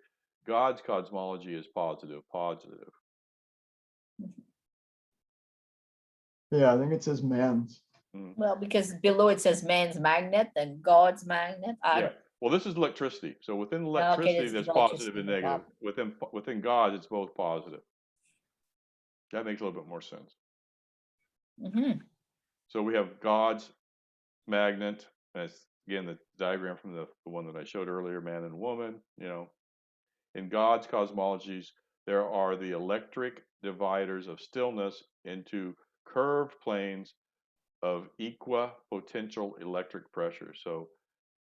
God's cosmology is positive. Yeah, I think it says man's. Well, because below it says man's magnet and God's magnet. Yeah. Well, this is electricity. So within electricity, there's positive and negative. Within God, it's both positive. That makes a little bit more sense. So we have God's magnet. That's again the diagram from the one that I showed earlier, man and woman. In God's cosmologies, there are the electric dividers of stillness into curved planes of equipotential electric pressure. So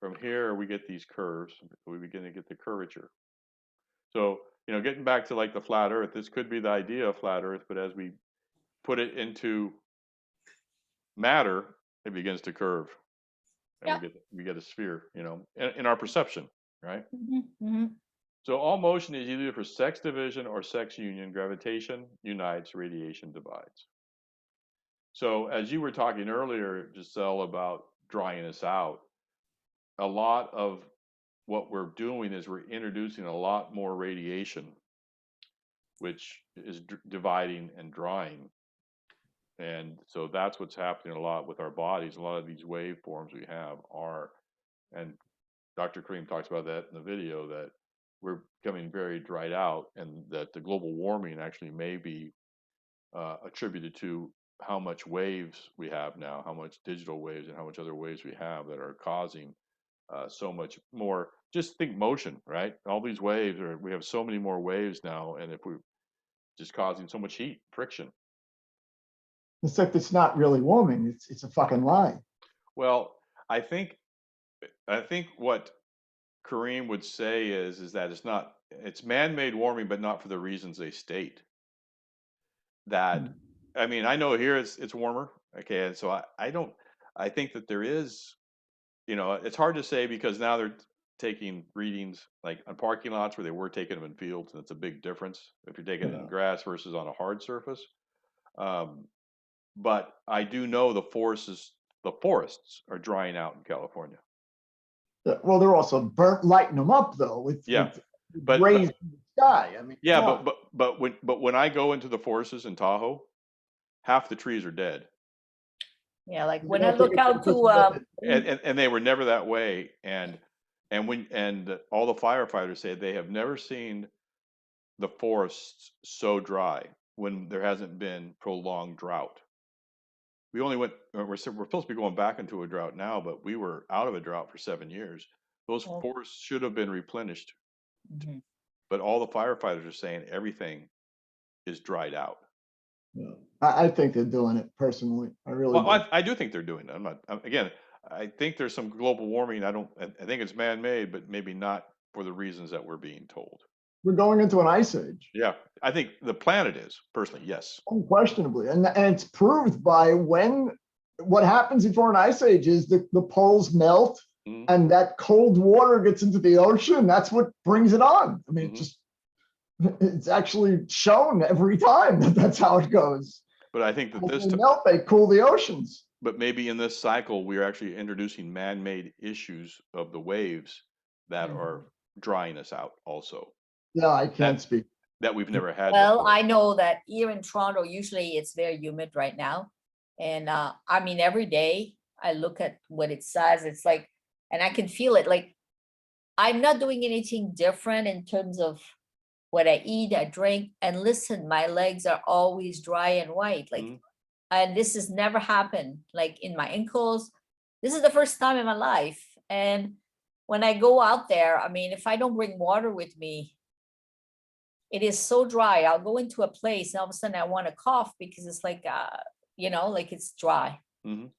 from here we get these curves. We begin to get the curvature. So getting back to like the flat Earth, this could be the idea of flat Earth, but as we put it into matter, it begins to curve, and we get a sphere, in our perception, right? So all motion is either for sex division or sex union. Gravitation unites, radiation divides. So as you were talking earlier, Giselle, about drawing us out, a lot of what we're doing is we're introducing a lot more radiation, which is dividing and drawing. And so that's what's happening a lot with our bodies. A lot of these waveforms we have are, and Dr. Kareem talks about that in the video, that we're becoming very dried out, and that the global warming actually may be attributed to how much waves we have now, how much digital waves and how much other waves we have that are causing so much more. Just think motion, right? All these waves we have so many more waves now, and if we're just causing so much heat, friction. Except it's not really warming. It's a fucking lie. Well, I think what Kareem would say is that it's man-made warming, but not for the reasons they state. That, I mean, I know here it's warmer, okay, and so I think that there is, it's hard to say because now they're taking readings like on parking lots where they were taking them in fields, and it's a big difference if you're taking it in grass versus on a hard surface. But I do know the forests are drying out in California. Well, they're also lighting them up though with but raised sky. I mean, Yeah, come on. but when I go into the forests in Tahoe, half the trees are dead, Yeah, like You when I don't think look it's out because to, of and they were never that way. And all the firefighters say they have never seen the forests so dry when there hasn't been prolonged drought. We only went. We're supposed to be going back into a drought now, but we were out of a drought for 7 years. Those oh, forests should have been replenished, mhm. but all the firefighters are saying everything is dried out. Yeah. I think they're doing it personally. I really Well, do. I do think they're doing it. Again, I think there's some global warming. I think it's man-made, but maybe not for the reasons that we're being told. We're going into an ice age, Yeah, I think the planet is, personally, yes. unquestionably. And it's proved by what happens before an ice age is the poles melt Mhm, and that cold water gets into the ocean. That's what brings it on. I mean, mhm. it's actually shown every time that that's how it goes. But I think that As they melt, they cool the oceans. but maybe in this cycle, we're actually introducing man-made issues of the waves that Mhm. are drying us out also, Yeah, I can't that speak. that we've never had Well, before. I know that here in Toronto, usually it's very humid right now. And I mean, every day I look at what it says, it's like, and I can feel it. Like, I'm not doing anything different in terms of what I eat, I drink, and listen, my legs are always dry and white. Like, Mhm. and this has never happened, like in my ankles. This is the first time in my life. And when I go out there, I mean, if I don't bring water with me, it is so dry. I'll go into a place and all of a sudden I want to cough because it's like, like it's dry. Mhm,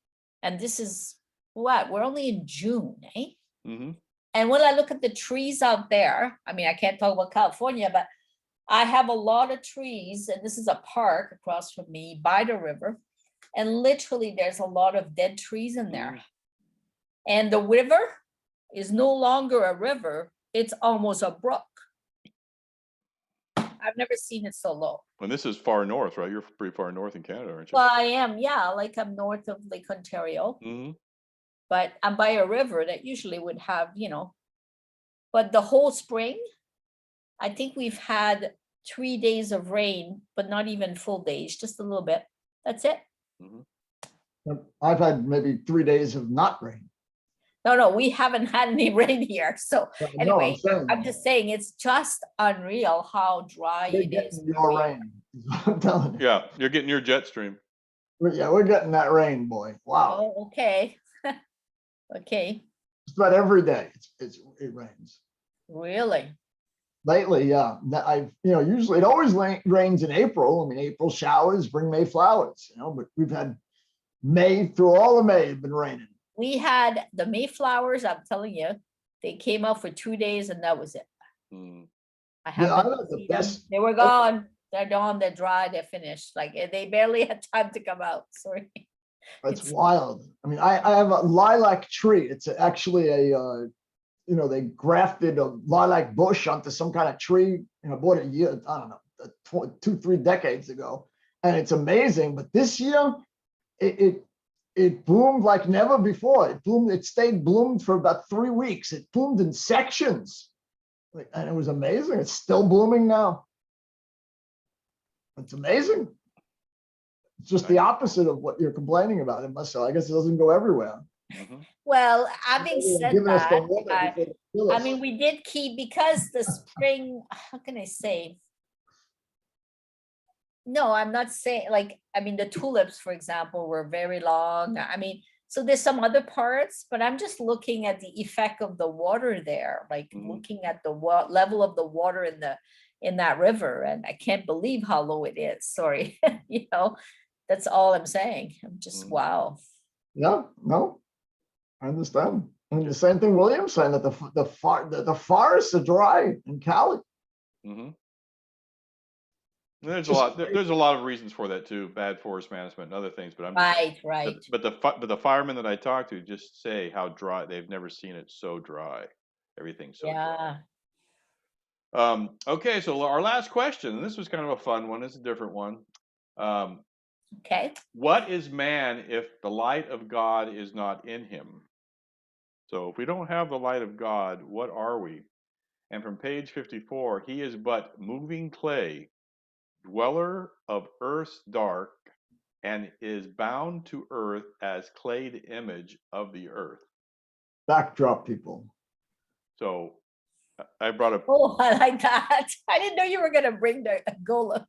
And this is what? We're only in June, eh? mhm. And when I look at the trees out there, I mean, I can't talk about California, but I have a lot of trees, and this is a park across from me by the river. And literally, there's a lot of dead trees in there. Mhm. And the river is no longer a river, it's almost a brook. I've never seen it so low. And this is far north, right? You're pretty far north in Canada, aren't you? Well, I am, yeah, like I'm north of Lake Ontario, Mhm. but I'm by a river that usually would have, but the whole spring, I think we've had 3 days of rain, but not even full days, just a little bit. That's it. Mhm. I've had maybe 3 days of not rain. No, we haven't had any rain here. So No, I'm anyway, saying I'm just saying it's just unreal how dry we're it is. getting your rain. I'm telling you. Yeah, you're getting your jet stream. Yeah, we're getting that rain, boy. Wow. Oh, okay. Okay, Just about every day it rains. really? Lately, yeah. Usually it always rains in April. I mean, April showers bring May flowers, but we've had May through all of May been raining. We had the Mayflowers, I'm telling you, they came out for 2 days and that was it. Mm. I Yeah, I happened know to the see them. best. They were gone. They're gone, they're dry, they're finished. Like they barely had time to come out. Sorry. It's wild. I mean, I have a lilac tree. It's actually they grafted a lilac bush onto some kind of tree. I bought it I don't know, 2-3 decades ago, and it's amazing. But this year, it bloomed like never before. It stayed bloomed for about 3 weeks. It bloomed in sections, and it was amazing. It's still blooming now. It's amazing. It's just the opposite of what you're complaining about. It must. I guess it doesn't go everywhere. Mhm. Well, having said Giving us the that, water before they kill I us. mean, we did keep because the spring, how can I say? No, I'm not saying like, I mean, the tulips, for example, were very long. I mean, so there's some other parts, but I'm just looking at the effect of the water there, like Mhm. looking at the level of the water in that river, and I can't believe how low it is. Sorry, that's all I'm saying. I'm just Mhm. wow. Yeah, no, I understand. And the same thing William's saying that the forests are dry in Cali. Mhm. There's a Just lot. There's a lot of reasons for that too. Bad forest management and other things. But I'm just saying. Right. But the firemen that I talk to just say how dry they've never seen it so dry. Everything's so dry. Yeah. Okay, so our last question, and this was kind of a fun one. It's a different one. Um, Okay. what is man if the light of God is not in him? So if we don't have the light of God, what are we? And from page 54, he is but moving clay, dweller of earth's dark, and is bound to earth as clayed image of the earth. Backdrop people. So I brought up. Oh, I like that. I didn't know you were going to bring the golem.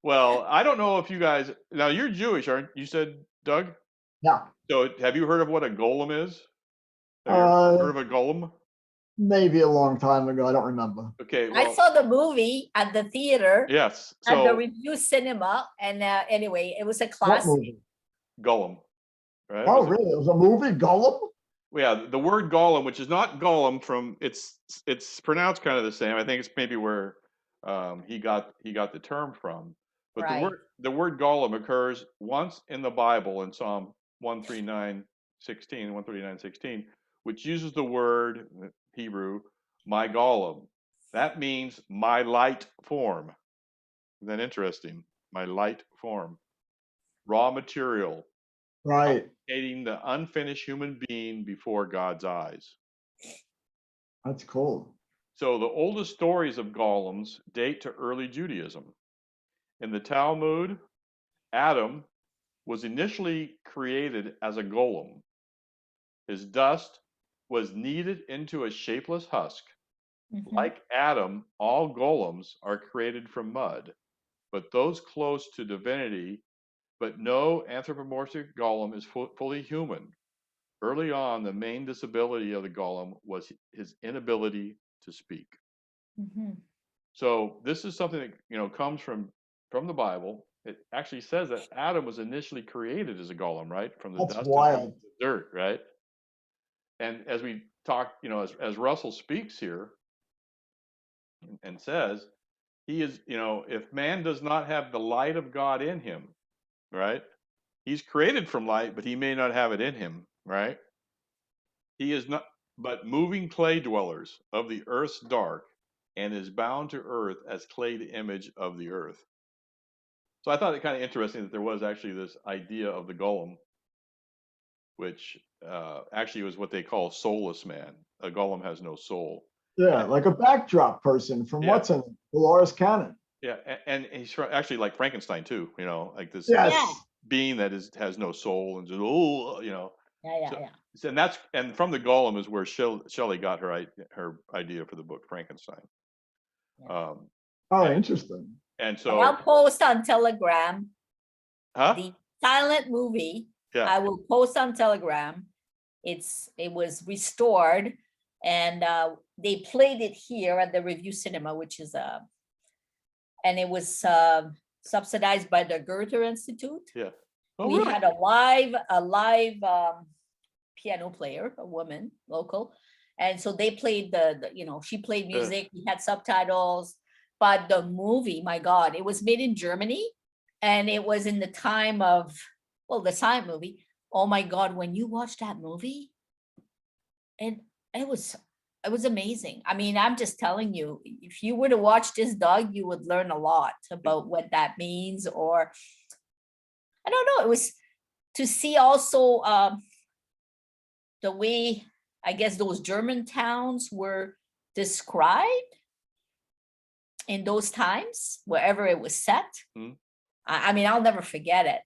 Well, I don't know if you guys, now you're Jewish, aren't you? Said, Doug? Yeah. So have you heard of what a golem is? Have you heard of a golem? Maybe a long time ago. I don't remember. Okay. Well, I saw the movie at the theater. Yes. At the So Review Cinema. And anyway, it was a What classic. movie? Golem. Right? Oh, really? It was a movie, Golem? Yeah, the word golem, which is not golem from it's pronounced kind of the same. I think it's maybe where he got the term from. But Right. the word golem occurs once in the Bible in Psalm 139:16, which uses the word Hebrew, my golem. That means my light form. Isn't that interesting? My light form. Raw material. Right. Indicating the unfinished human being before God's eyes. That's cool. So the oldest stories of golems date to early Judaism. In the Talmud, Adam was initially created as a golem. His dust was kneaded into a shapeless husk. Mhm. Like Adam, all golems are created from mud, but those close to divinity, but no anthropomorphic golem is fully human. Early on, the main disability of the golem was his inability to speak. Mhm. So this is something that comes from the Bible. It actually says that Adam was initially created as a golem, right, from the That's dust wild. and the dirt, right? And as we talk, as Russell speaks here and says, he is, if man does not have the light of God in him, right? He's created from light, but he may not have it in him, right? He is not, but moving clay dwellers of the earth's dark, and is bound to earth as clayed image of the earth. So I thought it kind of interesting that there was actually this idea of the golem, which actually was what they call soulless man. A golem has no soul. Yeah, like a backdrop person from what's in Dolores Cannon. Yeah, and he's actually like Frankenstein too. Like this Yes. being that has no soul and just Yeah. And from the golem is where Shelley got her idea for the book Frankenstein. Yeah. Interesting. And so I'll post on Telegram huh? the silent movie. Yeah. I will post on Telegram. It was restored, and they played it here at the Review Cinema, which is and it was subsidized by the Goethe Institute. Yeah. We Really? had a live piano player, a woman, local, and so they played she played music. We had subtitles, but the movie, my God, it was made in Germany, and it was in the time of the silent movie. Oh my God, when you watch that movie, and it was amazing. I mean, I'm just telling you, if you were to watch this, Doug, you would learn a lot about what that means, or I don't know. It was to see also the way, I guess, those German towns were described in those times, wherever it was set. Mm. I mean, I'll never forget it.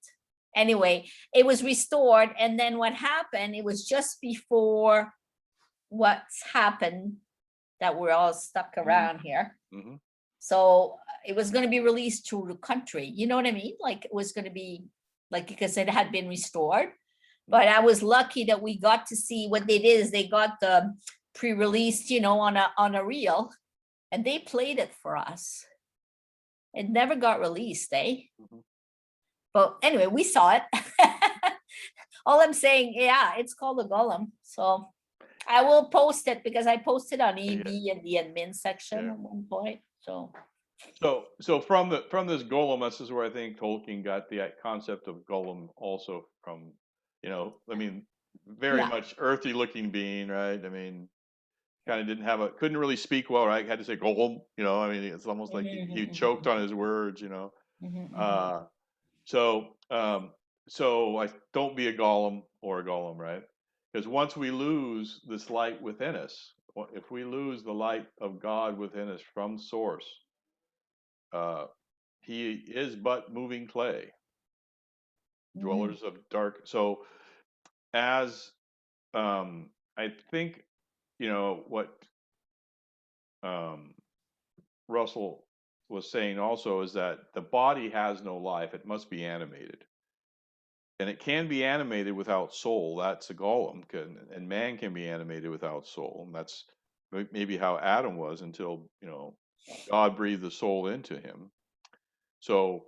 Anyway, it was restored. And then what happened, it was just before what's happened that we're all stuck around here. Mm-hmm. So it was going to be released to the country. You know what I mean? Like it was going to be because it had been restored. But I was lucky that we got to see what they did is they got the pre-released, on a reel, and they played it for us. It never got released, Mm-hmm. But anyway, we saw it. All I'm saying, it's called the Golem. So I will post it because I posted on EV in the admin section at one point. So from this golem, this is where I think Tolkien got the concept of golem also from, very much earthy looking being, right? I mean, kind of couldn't really speak well, right? Had to say golem, I mean, it's almost like he choked on his words, So don't be a golem or a golem, right? Because once we lose this light within us, if we lose the light of God within us from source, he is but moving clay, dwellers of dark. So as I think, what Russell was saying also is that the body has no life. It must be animated. And it can be animated without soul. That's a golem. And man can be animated without soul. And that's maybe how Adam was until, God breathed the soul into him. So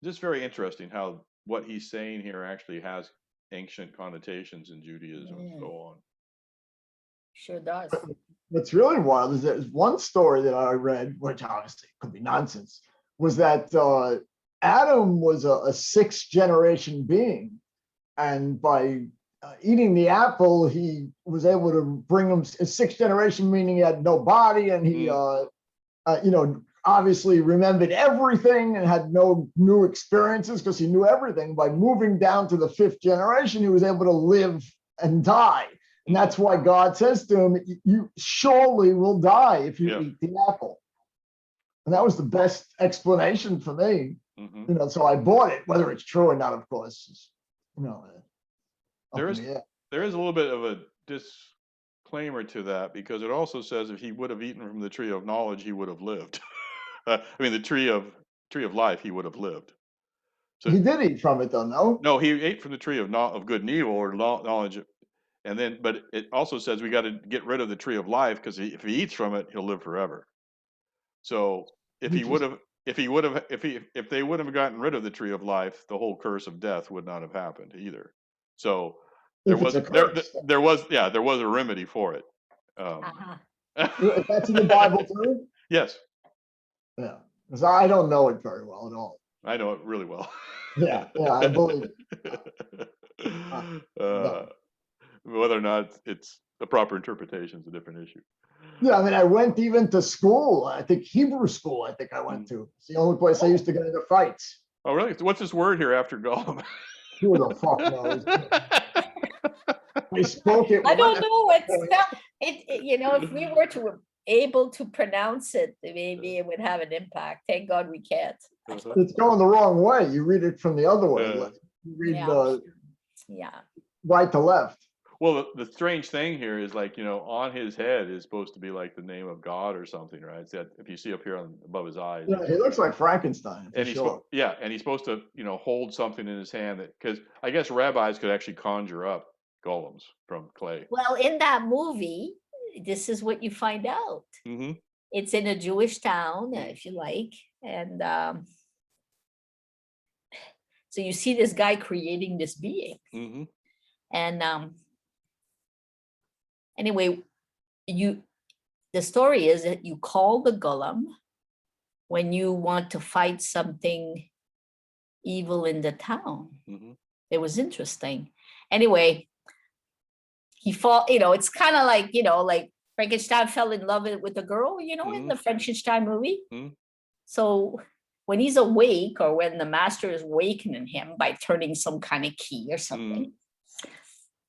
just very interesting how what he's saying here actually has ancient connotations in Judaism and so on. Sure does. What's really wild is there's one story that I read, which obviously could be nonsense, was that Adam was a sixth generation being. And by eating the apple, he was able to bring him a sixth generation, meaning he had no body, and he, obviously remembered everything and had no new experiences because he knew everything. By moving down to the fifth generation, he was able to live and die. And that's why God says to him, you surely will die if you eat the apple. And that was the best explanation for me. So I bought it, whether it's true or not, of course. There is a little bit of a disclaimer to that, because it also says if he would have eaten from the tree of knowledge, he would have lived. The tree of life, he would have lived. So he did eat from it, though. No, he ate from the tree of good and evil, or knowledge. And then, but it also says we got to get rid of the tree of life, because if he eats from it, he'll live forever. So if they would have gotten rid of the tree of life, the whole curse of death would not have happened either. So there was a remedy for it. That's in the Bible too? Yes. Yeah, because I don't know it very well at all. I know it really well. Yeah, I believe it. Whether or not it's a proper interpretation is a different issue. Yeah, I went even to school. I think Hebrew school, I went to. It's the only place I used to get into fights. Oh, really? So what's this word here after Golem? Who the fuck knows? I spoke it. I don't know. If we were to able to pronounce it, maybe it would have an impact. Thank God we can't. It's going the wrong way. You read it from the other way. You read right to left. Well, the strange thing here is, on his head is supposed to be like the name of God or something, right? It's that, if you see up here above his eyes. Yeah, he looks like Frankenstein. And he's supposed to, hold something in his hand, because I guess rabbis could actually conjure up golems from clay. Well, in that movie, this is what you find out. It's in a Jewish town, if you like, and so you see this guy creating this being, and anyway, the story is that you call the golem when you want to fight something evil in the town. It was interesting. Anyway, it's kind of like, like Frankenstein fell in love with a girl, in the Frankenstein movie. So when he's awake, or when the master is awakening him by turning some kind of key or something,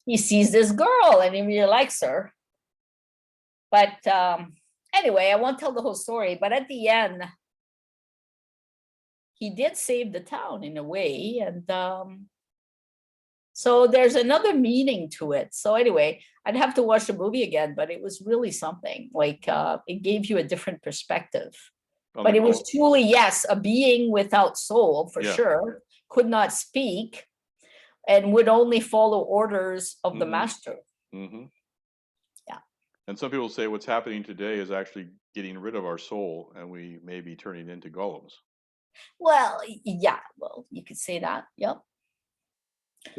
he sees this girl and he really likes her. But anyway, I won't tell the whole story, but at the end, he did save the town in a way. And so there's another meaning to it. So anyway, I'd have to watch the movie again, but it was really something. Like it gave you a different perspective. But it was truly, yes, a being without soul, for sure, could not speak, and would only follow orders of the master. Yeah. And some people say what's happening today is actually getting rid of our soul, and we may be turning into golems. Well, yeah, you could say that. Yep.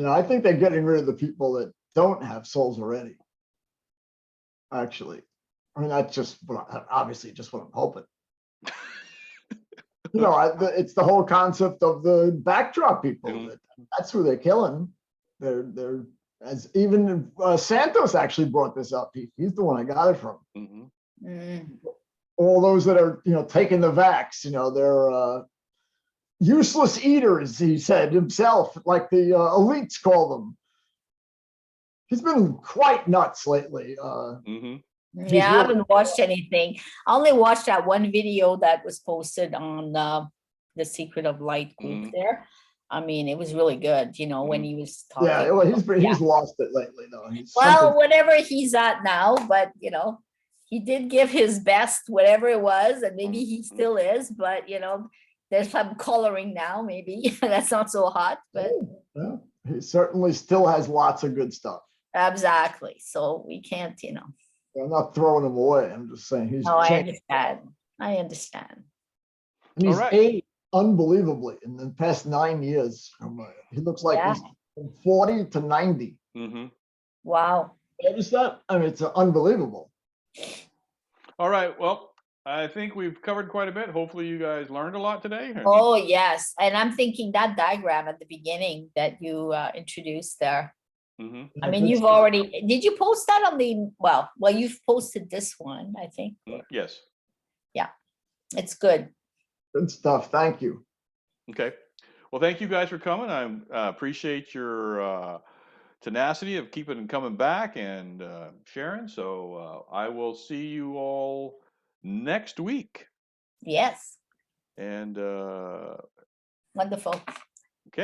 I think they're getting rid of the people that don't have souls already. Actually, that's just obviously just what I'm hoping. It's the whole concept of the backdrop people. That's who they're killing. They're as even Santos actually brought this up. He's the one I got it from. All those that are taking the vax, they're useless eaters. He said himself, like the elites call them. he's been quite nuts lately. Mm-hmm. He's Yeah, I really- haven't watched anything. I only watched that one video that was posted on the Secret of Light group there. I mean, it was really good, you know, when he was talking. Yeah, well, he's Yeah. lost it lately though. Well, whatever he's at now, but you know, he did give his best, whatever it was, and maybe he still is, but you know, there's some coloring now, maybe that's not so hot, but yeah, he certainly still has lots of good stuff. exactly. So we can't, you know. I'm not throwing him away. I'm just saying he's No, I changed. understand. I understand. And he's All right. aged unbelievably in the past 9 years. He looks like Yeah. he's from 40 to 90. Mm-hmm. Wow. Notice that? I mean, it's unbelievable. All right. Well, I think we've covered quite a bit. Hopefully you guys learned a lot today. And, Oh, yes. And I'm thinking that diagram at the beginning that you introduced there. mhm. I mean, you've already, did you post that on the, well, you've posted this one, I think. Yes. It's good. Good stuff. Thank you. Okay. Well, thank you guys for coming. I appreciate your tenacity of keeping coming back and sharing. So I will see you all next week. Yes. And Wonderful. okay.